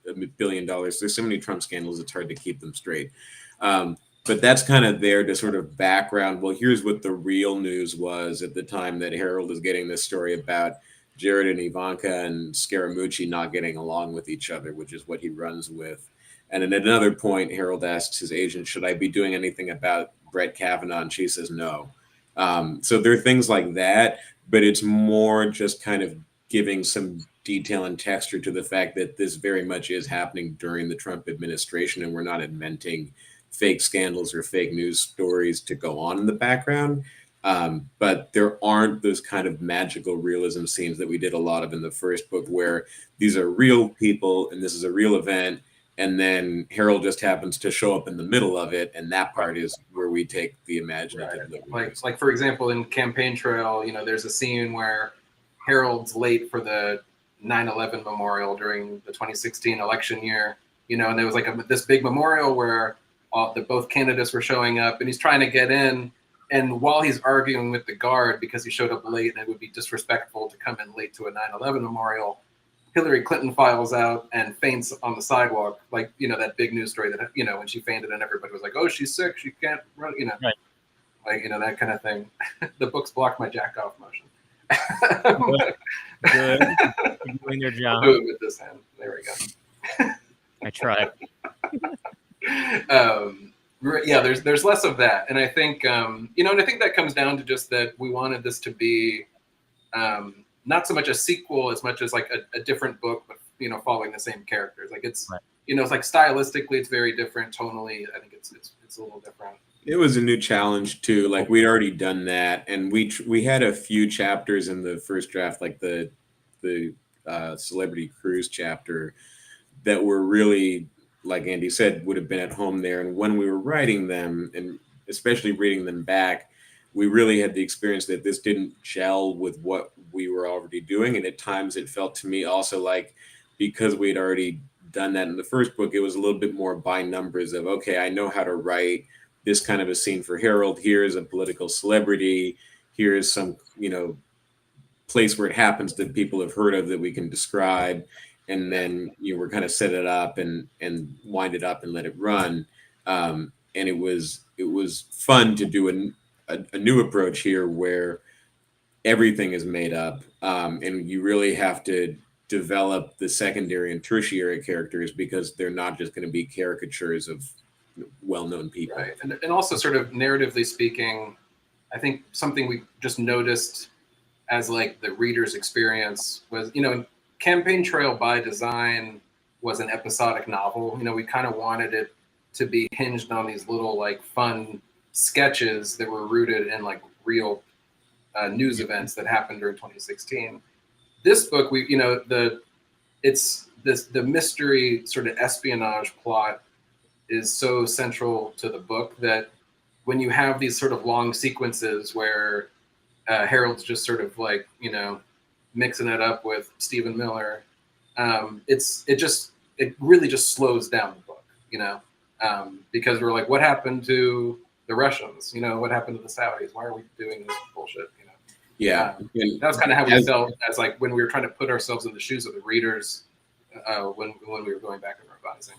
$1 billion. There's so many Trump scandals, it's hard to keep them straight. But that's kind of there to sort of background. Well, here's what the real news was at the time that Harold is getting this story about Jared and Ivanka and Scaramucci not getting along with each other, which is what he runs with. And at another point, Harold asks his agent, should I be doing anything about Brett Kavanaugh? And she says no. So there are things like that, but it's more just kind of giving some detail and texture to the fact that this very much is happening during the Trump administration, and we're not inventing fake scandals or fake news stories to go on in the background. But there aren't those kind of magical realism scenes that we did a lot of in the first book, where these are real people and this is a real event, and then Harold just happens to show up in the middle of it, and that part is where we take the imaginative. Right. Like for example, in Campaign Trail, you know, there's a scene where Harold's late for the 9/11 memorial during the 2016 election year, you know, and there was this big memorial where both candidates were showing up, and he's trying to get in. And while he's arguing with the guard because he showed up late and it would be disrespectful to come in late to a 9/11 memorial, Hillary Clinton files out and faints on the sidewalk. Like, you know, that big news story that, you know, when she fainted and everybody was like, oh, she's sick, she can't run, you know, right. Like, you know, that kind of thing. The books blocked my jack off motion. Good. You're doing your job. I'll do it with this hand. There we go. I tried. Yeah, there's less of that, and I think you know, and I think that comes down to just that we wanted this to be not so much a sequel as much as like a different book, but, you know, following the same characters. Like it's, right. You know, it's like stylistically it's very different. Tonally, I think it's a little different. It was a new challenge too. Like, we'd already done that, and we had a few chapters in the first draft, like the Celebrity Cruise chapter, that were really, like Andy said, would have been at home there. And when we were writing them, and especially reading them back, we really had the experience that this didn't gel with what we were already doing. And at times it felt to me also like, because we had already done that in the first book, it was a little bit more by numbers of, okay, I know how to write this kind of a scene for Harold. Here's a political celebrity. Here's some, you know, place where it happens that people have heard of that we can describe. And then, you know, we're kind of set it up and wind it up and let it run. and it was fun to do a new approach here where everything is made up, and you really have to develop the secondary and tertiary characters because they're not just going to be caricatures of well-known people. Right, and also sort of narratively speaking, I think something we just noticed as like the reader's experience was, Campaign Trail by design was an episodic novel. We kind of wanted it to be hinged on these little like fun sketches that were rooted in like real news events that happened during 2016. This book, the mystery sort of espionage plot is so central to the book that when you have these sort of long sequences where Harold's just sort of like, mixing it up with Stephen Miller, it really just slows down the book, because we're like, what happened to the Russians? What happened to the Saudis? Why are we doing this bullshit? Yeah, that's kind of how we felt as like when we were trying to put ourselves in the shoes of the readers when we were going back and revising.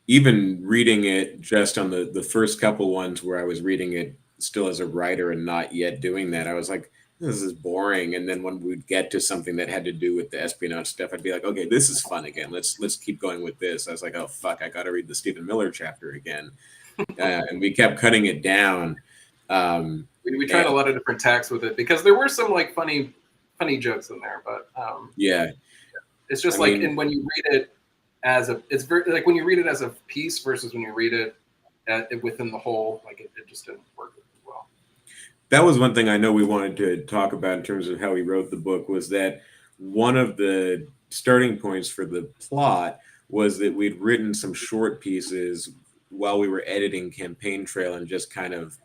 Even reading it just on the first couple ones where I was reading it still as a writer and not yet doing that, I was like, this is boring. And then when we'd get to something that had to do with the espionage stuff, I'd be like, okay, this is fun again. Let's keep going with this. I was like, oh fuck, I got to read the Stephen Miller chapter again, and we kept cutting it down. We tried a lot of different tacks with it because there were some like funny jokes in there, but it's just and when you read it it's very like when you read it as a piece versus when you read it within the whole, like it just didn't work as well. That was one thing I know we wanted to talk about in terms of how he wrote the book, was that one of the starting points for the plot was that we'd written some short pieces while we were editing Campaign Trail and just kind of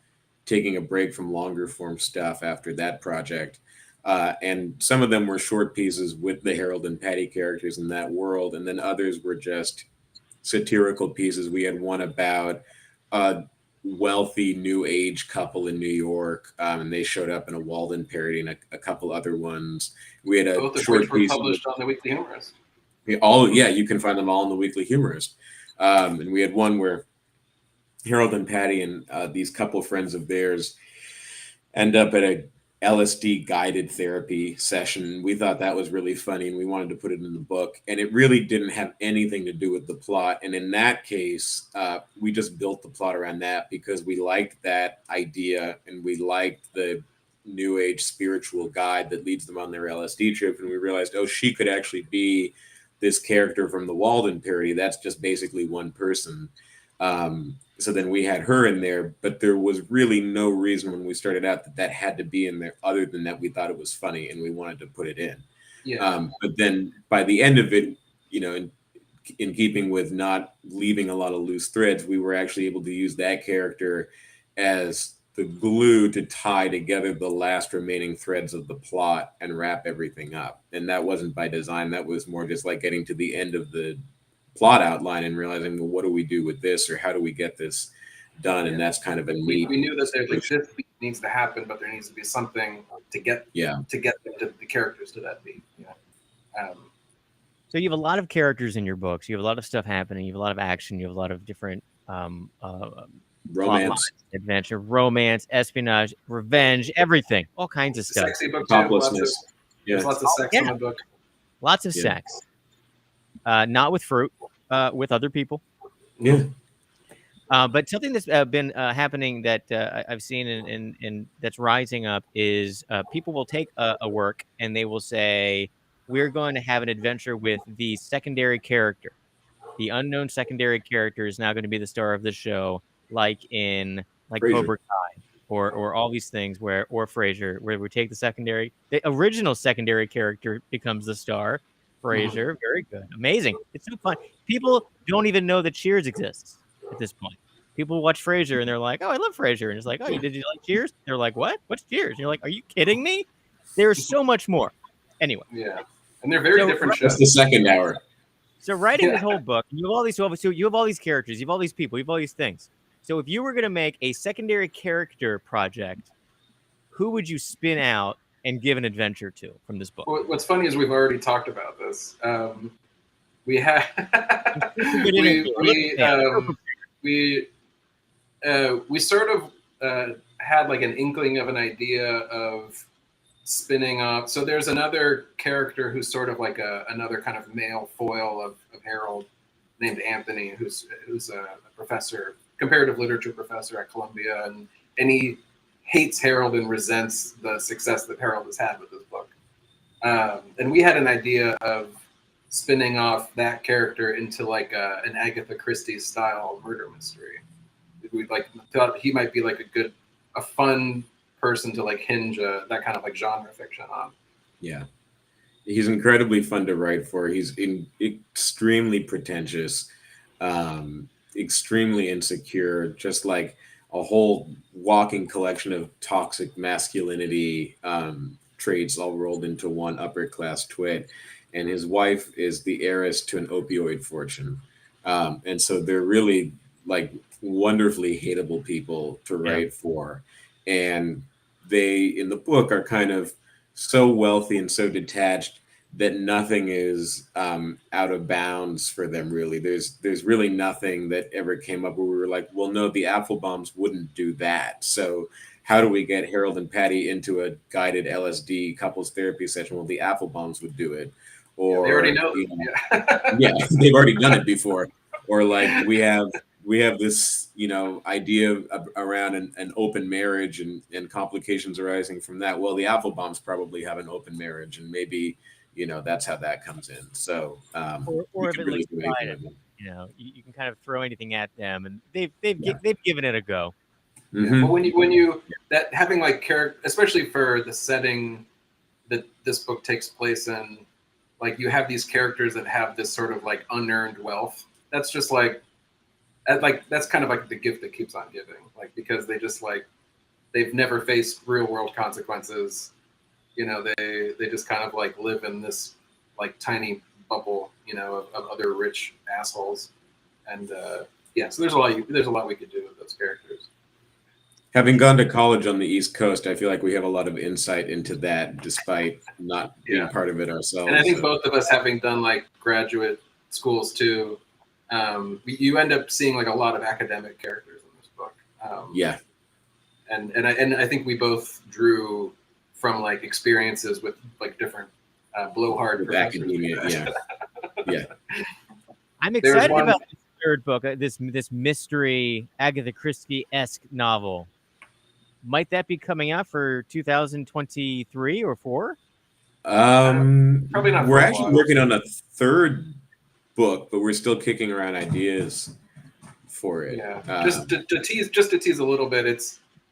taking a break from longer form stuff after that project. And some of them were short pieces with the Harold and Patty characters in that world. And then others were just satirical pieces. We had one about a wealthy new age couple in New York, and they showed up in a Walden parody, and a couple other ones. We had both of which were published on the Weekly Humorist. You can find them all in the Weekly Humorist. And we had one where Harold and Patty and these couple friends of theirs end up at a LSD guided therapy session. We thought that was really funny, and we wanted to put it in the book, and it really didn't have anything to do with the plot. And in that case, we just built the plot around that because we liked that idea, and we liked the new age spiritual guide that leads them on their LSD trip. And we realized, she could actually be this character from the Walden parody. That's just basically one person. So then we had her in there, but there was really no reason when we started out that had to be in there other than that we thought it was funny and we wanted to put it in. Yeah. But then by the end of it, in keeping with not leaving a lot of loose threads, we were actually able to use that character as the glue to tie together the last remaining threads of the plot and wrap everything up. And that wasn't by design. That was more just like getting to the end of the plot outline and realizing, well, what do we do with this, or how do we get this done? And that's kind of a neat. We knew that this beat needs to happen, but there needs to be something to get the characters to that beat. So you have a lot of characters in your books. You have a lot of stuff happening. You have a lot of action. You have a lot of different romance, adventure, romance, espionage, revenge, everything, all kinds of stuff. Sexy book, toplessness. There's lots of sex in the book. Lots of sex. Not with fruit, with other people. Yeah. But something that's been happening that I've seen and that's rising up is people will take a work and they will say, we're going to have an adventure with the secondary character. The unknown secondary character is now going to be the star of the show, like in Frasier. Cobra Kai or all these things or Frasier, where we take the original secondary character becomes the star. Frasier, very good, amazing. It's so fun. People don't even know that Cheers exists at this point. People watch Frasier and they're like, "Oh, I love Frasier," and it's like, "Oh, did you like Cheers?" They're like, "What? What's Cheers?" And you're like, "Are you kidding me?" There's so much more. Anyway, yeah, and they're very different shows. That's the second hour. So writing this whole book, you have all these characters, you have all these people, you have all these things. So if you were going to make a secondary character project, who would you spin out and give an adventure to from this book? Well, what's funny is we've already talked about this. we sort of had like an inkling of an idea of spinning off. So there's another character who's sort of like another kind of male foil of Harold, named Anthony, who's a professor, comparative literature professor at Columbia, and he hates Harold and resents the success that Harold has had with this book. And we had an idea of spinning off that character into like an Agatha Christie style murder mystery. We like thought he might be like a fun person to like hinge that kind of like genre fiction on. Yeah, he's incredibly fun to write for. He's extremely pretentious, extremely insecure, just like a whole walking collection of toxic masculinity traits all rolled into one upper class twit. And his wife is the heiress to an opioid fortune. And so they're really like wonderfully hateable people to write for. And they, in the book, are kind of so wealthy and so detached that nothing is out of bounds for them, really. There's really nothing that ever came up where we were like, well, no, the Applebombs wouldn't do that. So how do we get Harold and Patty into a guided LSD couples therapy session? Well, the Applebombs would do it. Or they already know. Yeah, they've already done it before. Or like we have this, idea around an open marriage and complications arising from that. Well, the Applebombs probably have an open marriage, and maybe, that's how that comes in. So, or if it looks you can kind of throw anything at them, and they've given it a go. Mm-hmm. But when you that having like character, especially for the setting that this book takes place in, like you have these characters that have this sort of like unearned wealth. That's just that's kind of like the gift that keeps on giving. Like because they just like they've never faced real world consequences. They just kind of like live in this like tiny bubble, of other rich assholes. And so there's a lot we could do with those characters. Having gone to college on the East Coast, I feel like we have a lot of insight into that, despite not being part of it ourselves. And I think both of us, having done like graduate schools too, you end up seeing like a lot of academic characters in this book. And I think we both drew from like experiences with like different blowhard professors. Academia. Yeah. I'm excited about this third book, this mystery Agatha Christie-esque novel. Might that be coming out for 2023 or 4? Probably not. We're actually working on a third book, but we're still kicking around ideas for it. Yeah, just to tease a little bit,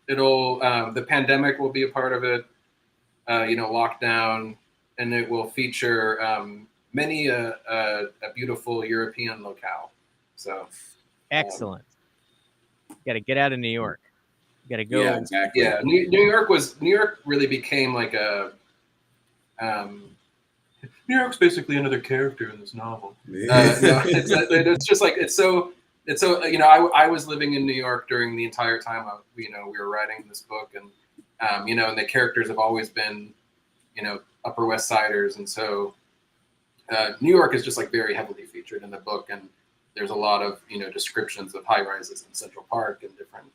it'll the pandemic will be a part of it. Lockdown, and it will feature many a beautiful European locale. So excellent. Got to get out of New York. Got to go. Yeah, exactly. Yeah, New York really became like a. New York's basically another character in this novel. It's just like it's so. I was living in New York during the entire time we were writing this book, and and the characters have always been, Upper West Siders, and so New York is just like very heavily featured in the book, and there's a lot of descriptions of high rises in Central Park and different.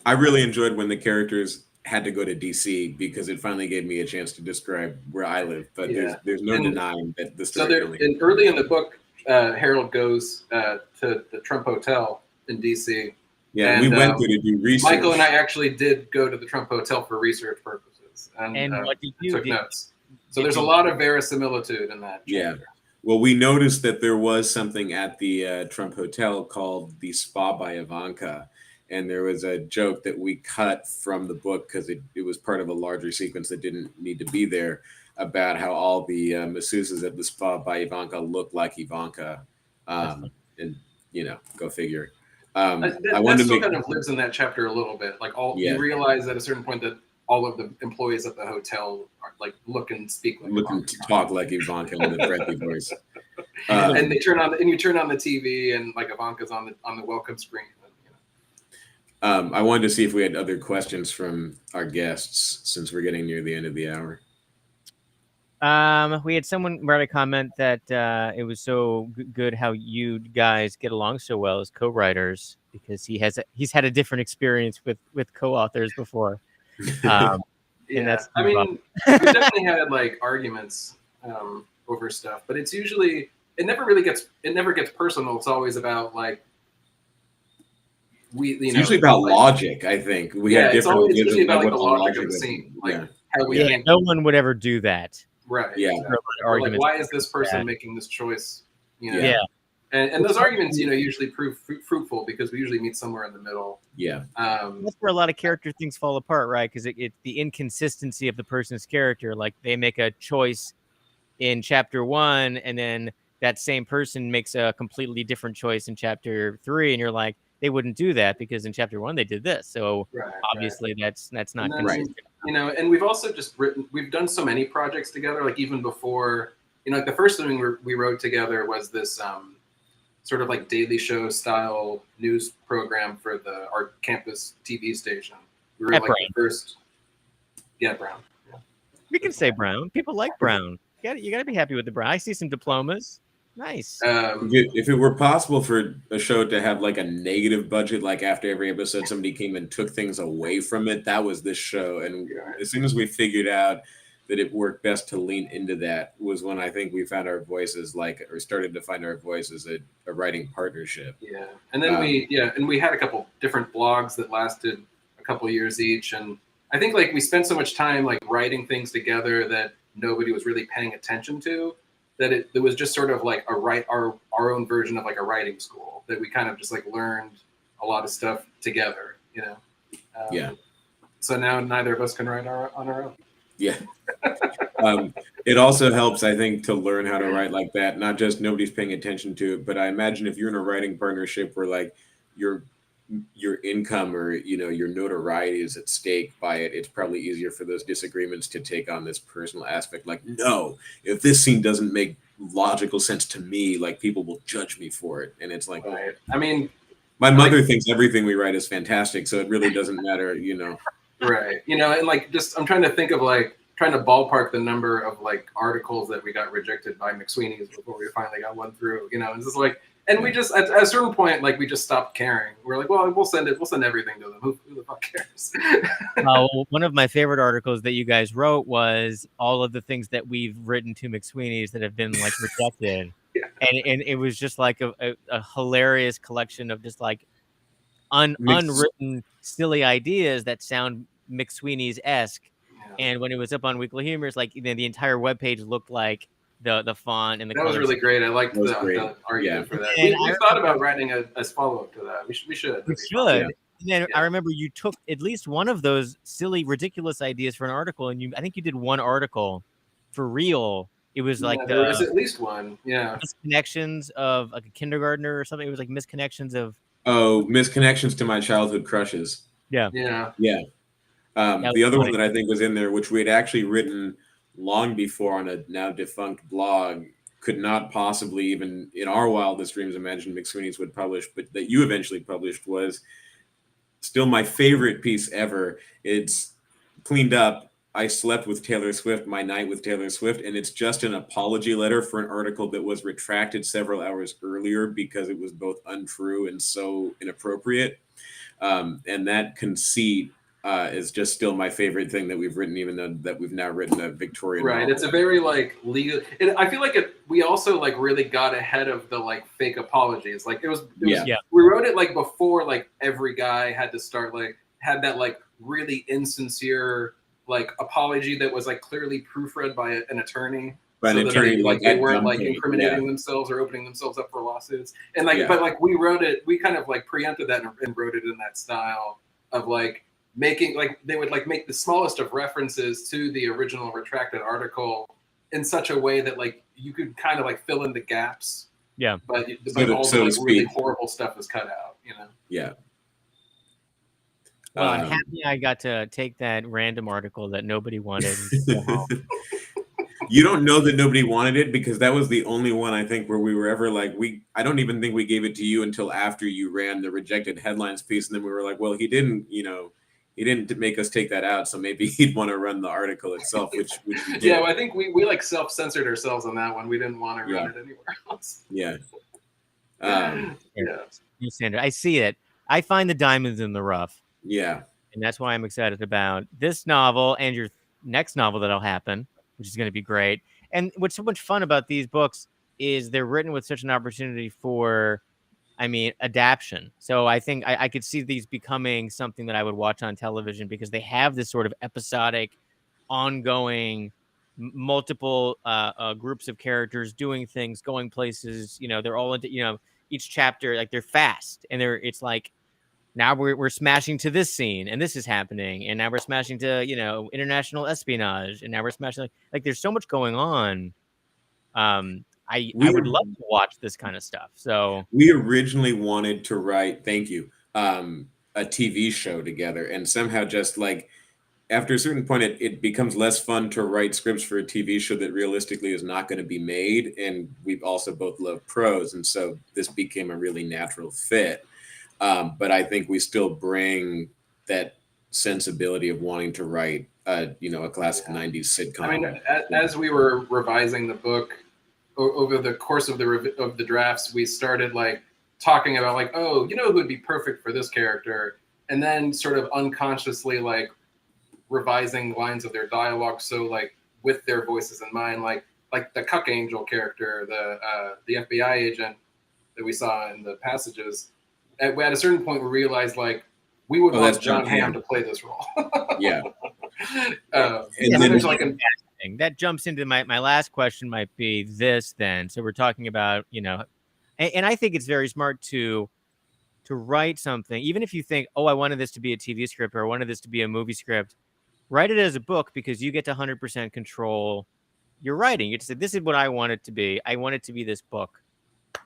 I really enjoyed when the characters had to go to DC because it finally gave me a chance to describe where I live. But there's no denying that the story. Early in the book, Harold goes to the Trump Hotel in DC. Yeah, and we went there to do research. Michael and I actually did go to the Trump Hotel for research purposes, and what did you took notes. So there's a lot of verisimilitude in that. Yeah. Well, we noticed that there was something at the Trump Hotel called the Spa by Ivanka. And there was a joke that we cut from the book because it was part of a larger sequence that didn't need to be there about how all the masseuses at the Spa by Ivanka look like Ivanka. And, go figure. That still kind of lives in that chapter a little bit. Like you realize at a certain point that all of the employees at the hotel are like look and speak like looking to talk like Ivanka with a breathy voice. And you turn on the TV and like Ivanka's on the welcome screen. I wanted to see if we had other questions from our guests since we're getting near the end of the hour. We had someone write a comment that it was so good how you guys get along so well as co-writers because he's had a different experience with co-authors before. And Yeah, that's I mean, we've definitely had like arguments over stuff, but it's usually it never gets personal. It's always about like it's usually about like, logic. I think we have different it's usually about like what the logic of the scene, like how we think. no one would ever do that. Right. Yeah. Or like, why is this person making this choice? You know? Yeah. And those arguments, usually prove fruitful because we usually meet somewhere in the middle. Yeah. That's where a lot of character things fall apart, right? Because it's the inconsistency of the person's character. Like they make a choice in chapter 1, and then that same person makes a completely different choice in chapter 3, and you're like, they wouldn't do that because in chapter 1 they did this. So obviously that's not consistent. And we've also we've done so many projects together. Like even before, like the first thing we wrote together was this sort of like Daily Show style news program for our campus TV station. We were like the first. Yeah, Brown. Yeah. We can say Brown. People like Brown. You gotta be happy with the Brown. I see some diplomas. Nice. If it were possible for a show to have like a negative budget, like after every episode somebody came and took things away from it, that was this show. And as soon as we figured out that it worked best to lean into that was when I think we found our voices, or started to find our voices at a writing partnership. Yeah. And then we had a couple different blogs that lasted a couple years each. And I think like we spent so much time like writing things together that nobody was really paying attention to, that it was just sort of like our own version of like a writing school that we kind of just like learned a lot of stuff together, So now neither of us can write on our own. Yeah. It also helps, I think, to learn how to write like that. Not just nobody's paying attention to it, but I imagine if you're in a writing partnership where like your income or your notoriety is at stake by it, it's probably easier for those disagreements to take on this personal aspect. Like, no, if this scene doesn't make logical sense to me, like people will judge me for it. And it's like, I mean, my mother thinks everything we write is fantastic, so it really doesn't matter, Right. And like I'm trying to think of like trying to ballpark the number of like articles that we got rejected by McSweeney's before we finally got one through, it's just like, and we just at a certain point, like we just stopped caring. We're like, well, we'll send everything to them. Who the fuck cares? One of my favorite articles that you guys wrote was all of the things that we've written to McSweeney's that have been like rejected. And it was just like a hilarious collection of just like unwritten silly ideas that sound McSweeney's-esque. And when it was up on Weekly Humor, it's like the entire webpage looked like the font and the colors. That was really great. I liked the argument for that. We thought about writing a follow-up to that. We should. We should. And then I remember you took at least one of those silly, ridiculous ideas for an article, and I think you did one article for real. It was like there was at least one. Yeah. Misconnections of like a kindergartner or something. It was like misconnections of. Oh, misconnections to my childhood crushes. Yeah. Yeah. Yeah. The other one that I think was in there, which we had actually written long before on a now defunct blog, could not possibly even in our wildest dreams imagine McSweeney's would publish, but that you eventually published, was still my favorite piece ever. It's cleaned up. I slept with Taylor Swift, my night with Taylor Swift, and it's just an apology letter for an article that was retracted several hours earlier because it was both untrue and so inappropriate. And that conceit is just still my favorite thing that we've written, even though that we've now written a Victorian novel. It's a very like legal. I feel like we also like really got ahead of the like fake apologies. Like it was we wrote it like before like every guy had to start like had that like really insincere like apology that was like clearly proofread by an attorney. By an attorney, like they weren't like incriminating themselves or opening themselves up for lawsuits. And like, but like we wrote it, we kind of like preempted that and wrote it in that style of like making like they would like make the smallest of references to the original retracted article in such a way that like you could kind of like fill in the gaps. Yeah. But all the like really horrible stuff is cut out, Yeah. Well, I'm happy I got to take that random article that nobody wanted. You don't know that nobody wanted it because that was the only one I think where we were ever like, I don't even think we gave it to you until after you ran the rejected headlines piece. And then we were like, well, he didn't he didn't make us take that out, so maybe he'd want to run the article itself, which we did. Yeah, well, I think we like self-censored ourselves on that one. We didn't want to run it anywhere else. Yeah. Sandra, I see it. I find the diamonds in the rough. Yeah. And that's why I'm excited about this novel and your next novel that'll happen, which is going to be great. And what's so much fun about these books is they're written with such an opportunity for, adaptation. So I think I could see these becoming something that I would watch on television because they have this sort of episodic, ongoing, multiple groups of characters doing things, going places. They're all into, each chapter, like they're fast and it's like, now we're smashing to this scene and this is happening. And now we're smashing to, international espionage. And now we're smashing like there's so much going on. I would love to watch this kind of stuff. So we originally wanted to write, thank you, a TV show together. And somehow just like after a certain point, it becomes less fun to write scripts for a TV show that realistically is not going to be made. And we also both love prose. And so this became a really natural fit. But I think we still bring that sensibility of wanting to write, a classic 90s sitcom. I mean, as we were revising the book over the course of the drafts, we started like talking about like, oh, who would be perfect for this character, and then sort of unconsciously like revising lines of their dialogue, so like with their voices in mind, like the Cuck Angel character, the FBI agent that we saw in the passages. At a certain point, we realized like we would want John Hamm to play this role. Yeah. And then there's like that jumps into my last question might be this then. So we're talking about, and I think it's very smart to write something, even if you think, oh, I wanted this to be a TV script or I wanted this to be a movie script, write it as a book because you get to 100% control your writing. You just say, this is what I want it to be. I want it to be this book.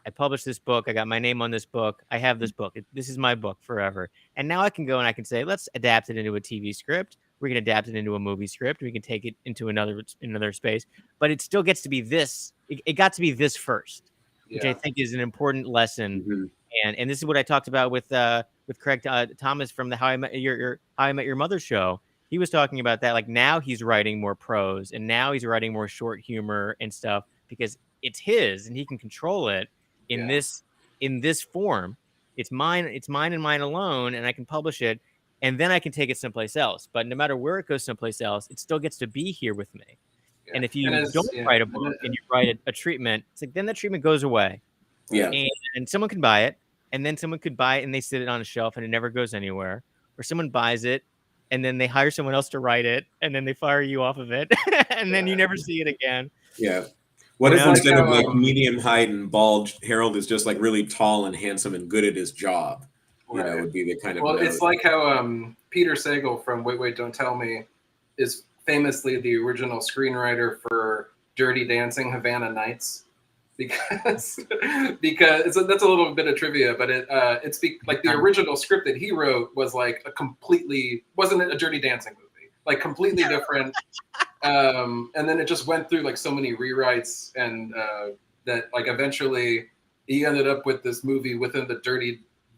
I published this book. I got my name on this book. I have this book. This is my book forever. And now I can go and I can say, let's adapt it into a TV script. We can adapt it into a movie script. We can take it into another space. But it still gets to be this. It got to be this first, which I think is an important lesson. Mm-hmm. And this is what I talked about with Craig Thomas from the How I Met Your Mother show. He was talking about that. Like now he's writing more prose and now he's writing more short humor and stuff because it's his and he can control it in this form. It's mine and mine alone, and I can publish it, and then I can take it someplace else. But no matter where it goes someplace else, it still gets to be here with me. Yeah. And if you don't write a book and you write a treatment, it's like then that treatment goes away. Yeah. And someone can buy it, and then someone could buy it and they sit it on a shelf and it never goes anywhere. Or someone buys it and then they hire someone else to write it and then they fire you off of it and then you never see it again. Yeah. What if instead of like medium height and bald, Harold is just like really tall and handsome and good at his job? Right. Would be the kind of. Well, it's like how Peter Sagal from Wait, Wait, Don't Tell Me is famously the original screenwriter for Dirty Dancing, Havana Nights, because that's a little bit of trivia, but it's like the original script that he wrote was like wasn't a Dirty Dancing movie, like completely different. And then it just went through like so many rewrites, and that like eventually he ended up with this movie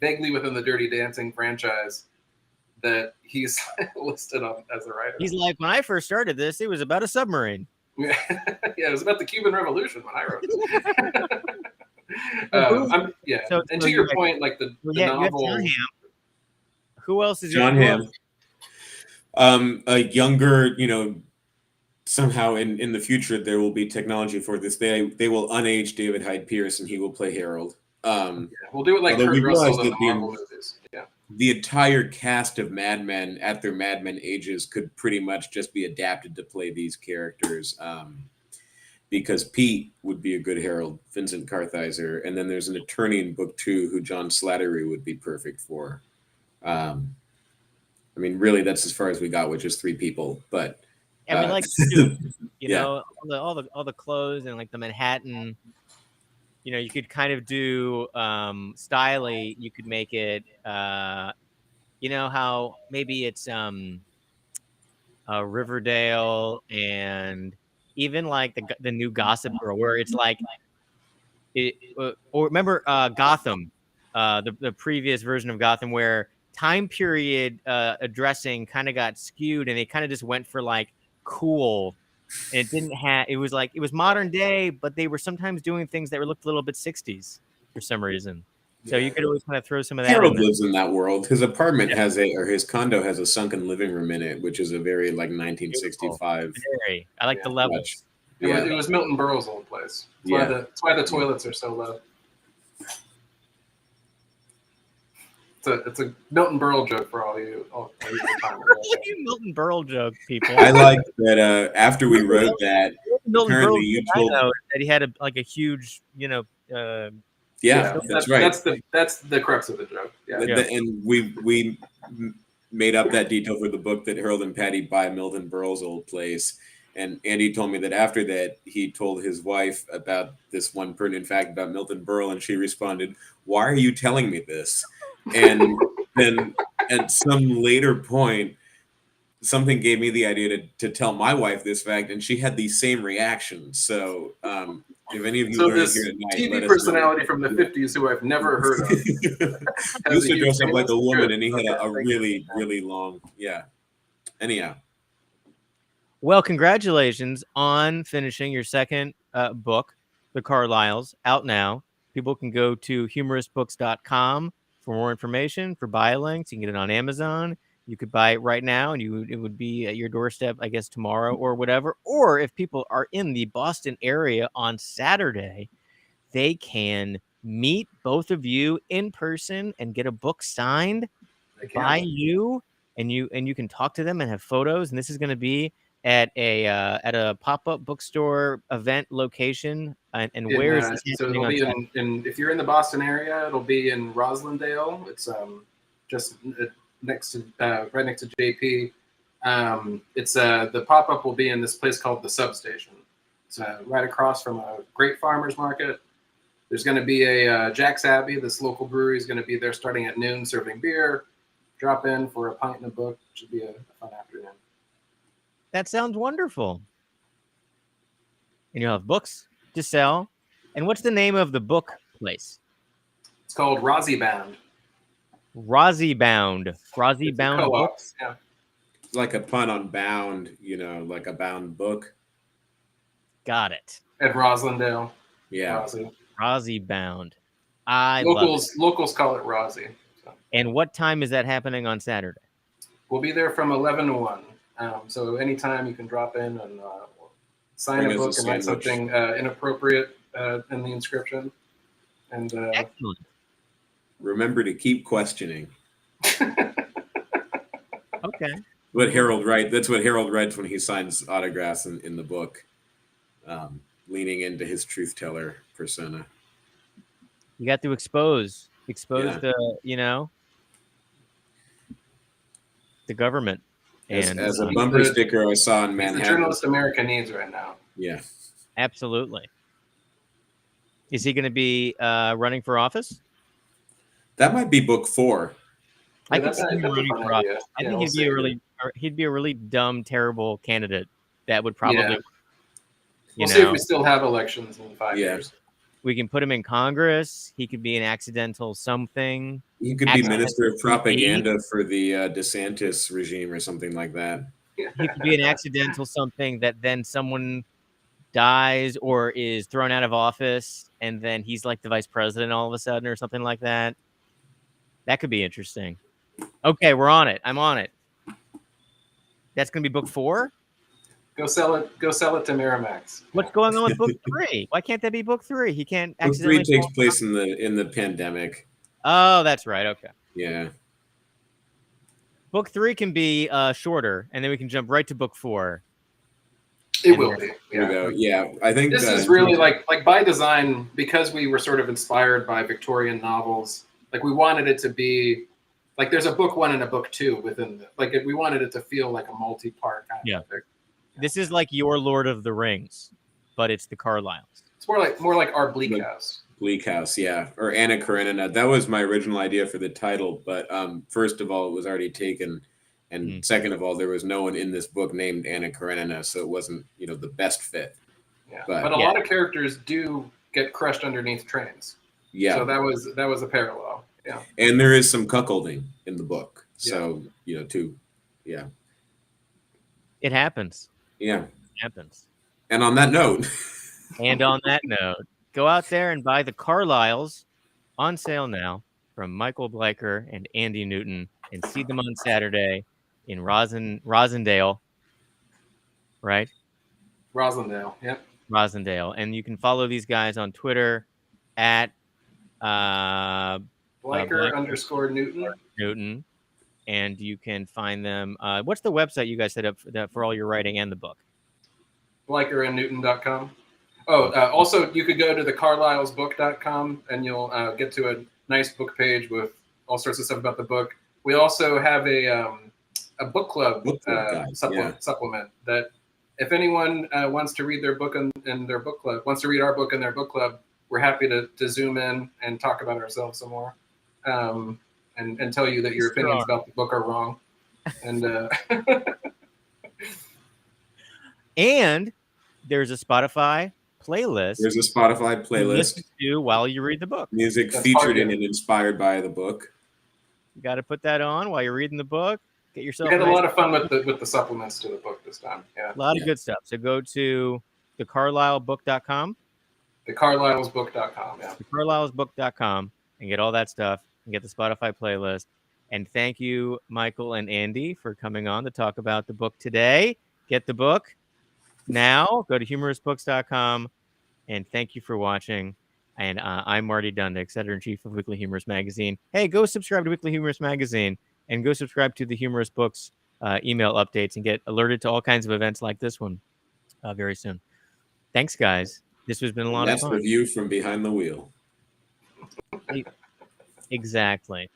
vaguely within the Dirty Dancing franchise that he's listed on as a writer. He's like, when I first started this, it was about a submarine. Yeah, it was about the Cuban Revolution when I wrote it. And to your point, like the novel. John Hamm. Who else is John Hamm? A younger, somehow in the future there will be technology for this. They will unage David Hyde Pierce and he will play Harold. We'll do it like Kurt Russell in the Marvel movies. Yeah. The entire cast of Mad Men at their Mad Men ages could pretty much just be adapted to play these characters, because Pete would be a good Harold, Vincent Kartheiser, and then there's an attorney in book 2 who John Slattery would be perfect for. I mean, really, that's as far as we got, which is 3 people. But I mean, like you know, all the clothes and like the Manhattan. You could kind of do styly. You could make it, how maybe it's Riverdale and even like the new Gossip Girl, where it's like, or remember Gotham, the previous version of Gotham, where time period addressing kind of got skewed, and they kind of just went for like cool. And it didn't have. It was like it was modern day, but they were sometimes doing things that looked a little bit 60s for some reason. So you could always kind of throw some of that. Harold lives in that world. His apartment has his condo has a sunken living room in it, which is a very like 1965. Very. I like the levels. It was Milton Berle's old place. That's why the toilets are so low. It's a Milton Berle joke for all you. Milton Berle joke, people. I like that. After we wrote that, Milton apparently Berle, you told that he had a huge, that's right. That's the crux of the joke. Yeah. And we made up that detail for the book that Harold and Patty buy Milton Berle's old place. And Andy told me that after that, he told his wife about this one pertinent fact about Milton Berle, and she responded, "Why are you telling me this?" And then at some later point, something gave me the idea to tell my wife this fact, and she had the same reaction. So if any of you learned this here tonight, TV personality from the 50s who I've never heard of used to dress up like a woman, and he had a really, really long, Anyhow. Well, congratulations on finishing your second book, The Carlyles, out now. People can go to humorousbooks.com for more information, for buy links. You can get it on Amazon. You could buy it right now, and it would be at your doorstep, I guess, tomorrow or whatever. Or if people are in the Boston area on Saturday, they can meet both of you in person and get a book signed by you, and you can talk to them and have photos. And this is going to be at a pop-up bookstore event location. And where is this so it'll be if you're in the Boston area, it'll be in Roslindale. It's just next to right next to JP. It's the pop-up will be in this place called the Substation. It's right across from a great farmers market. There's going to be a Jack's Abbey. This local brewery is going to be there starting at noon, serving beer. Drop in for a pint and a book. It should be a fun afternoon. That sounds wonderful. And you'll have books to sell. And what's the name of the book place? It's called Rozzy Bound. Rozzy Bound. Rozzy Bound Books? Yeah. It's like a pun on bound, like a bound book. Got it. At Roslindale. Yeah. Rozzy Bound. Locals call it Rozzy. So. And what time is that happening on Saturday? We'll be there from 11 to 1. So anytime you can drop in and sign a book and write something inappropriate in the inscription. And excellent. Remember to keep questioning. Okay. That's what Harold writes when he signs autographs in the book, leaning into his truth teller persona. You got to expose the government. As a bumper sticker I saw in Manhattan. The journalist America needs right now. Yeah. Absolutely. Is he going to be running for office? That might be book 4. I could see him running for office. I think he'd be a really dumb, terrible candidate that would probably. We'll see if we still have elections in 5 years. We can put him in Congress. He could be an accidental something. He could be Minister of Propaganda for the DeSantis regime or something like that. He could be an accidental something that then someone dies or is thrown out of office, and then he's like the vice president all of a sudden or something like that. That could be interesting. Okay, we're on it. I'm on it. That's going to be book 4? Go sell it to Miramax. What's going on with book 3? Why can't that be book 3? He can't. Book 3 takes place in the pandemic. Oh, that's right. Okay. Yeah. Book 3 can be shorter, and then we can jump right to book 4. It will be. Yeah. I think this is really like by design, because we were sort of inspired by Victorian novels. Like we wanted it to be like there's a book 1 and a book 2 within we wanted it to feel like a multi-part kind of thing. This is like your Lord of the Rings, but it's the Carlyles. It's more like our Bleak House. Bleak House, yeah, or Anna Karenina. That was my original idea for the title, but first of all, it was already taken, and second of all, there was no one in this book named Anna Karenina, so it wasn't the best fit. Yeah, but a lot of characters do get crushed underneath trains. Yeah, so that was a parallel. Yeah. And there is some cuckolding in the book. So, too. Yeah. It happens. Yeah. It happens. And on that note. And on that note, go out there and buy the Carlyles on sale now from Michael Bleicher and Andy Newton, and see them on Saturday in Rosendale, right? Rosendale, yep. Rosendale. And you can follow these guys on Twitter at Bleicher _Newton. Newton. And you can find them. What's the website you guys set up for all your writing and the book? BleicherandNewton.com. Oh, also, you could go to the CarlylesBook.com and you'll get to a nice book page with all sorts of stuff about the book. We also have a book club, supplement that if anyone wants to read their book in their book club, wants to read our book in their book club, we're happy to zoom in and talk about ourselves some more, and tell you that your opinions about the book are wrong. And and there's a Spotify playlist. There's a Spotify playlist. Listen to while you read the book. Music featured in and inspired by the book. You got to put that on while you're reading the book. Get yourself. We had a lot of fun with the supplements to the book this time. Yeah, a lot of good stuff. So go to thecarlylesbook.com. TheCarlylesBook.com. Yeah. TheCarlylesBook.com and get all that stuff and get the Spotify playlist. And thank you, Michael and Andy, for coming on to talk about the book today. Get the book now. Go to humorousbooks.com. And thank you for watching. And I'm Marty Dundick, editor-in-chief of Weekly Humorous Magazine. Hey, go subscribe to Weekly Humorous Magazine and go subscribe to the Humorous Books email updates and get alerted to all kinds of events like this one very soon. Thanks, guys. This has been a lot of fun. That's the view from behind the wheel. Exactly.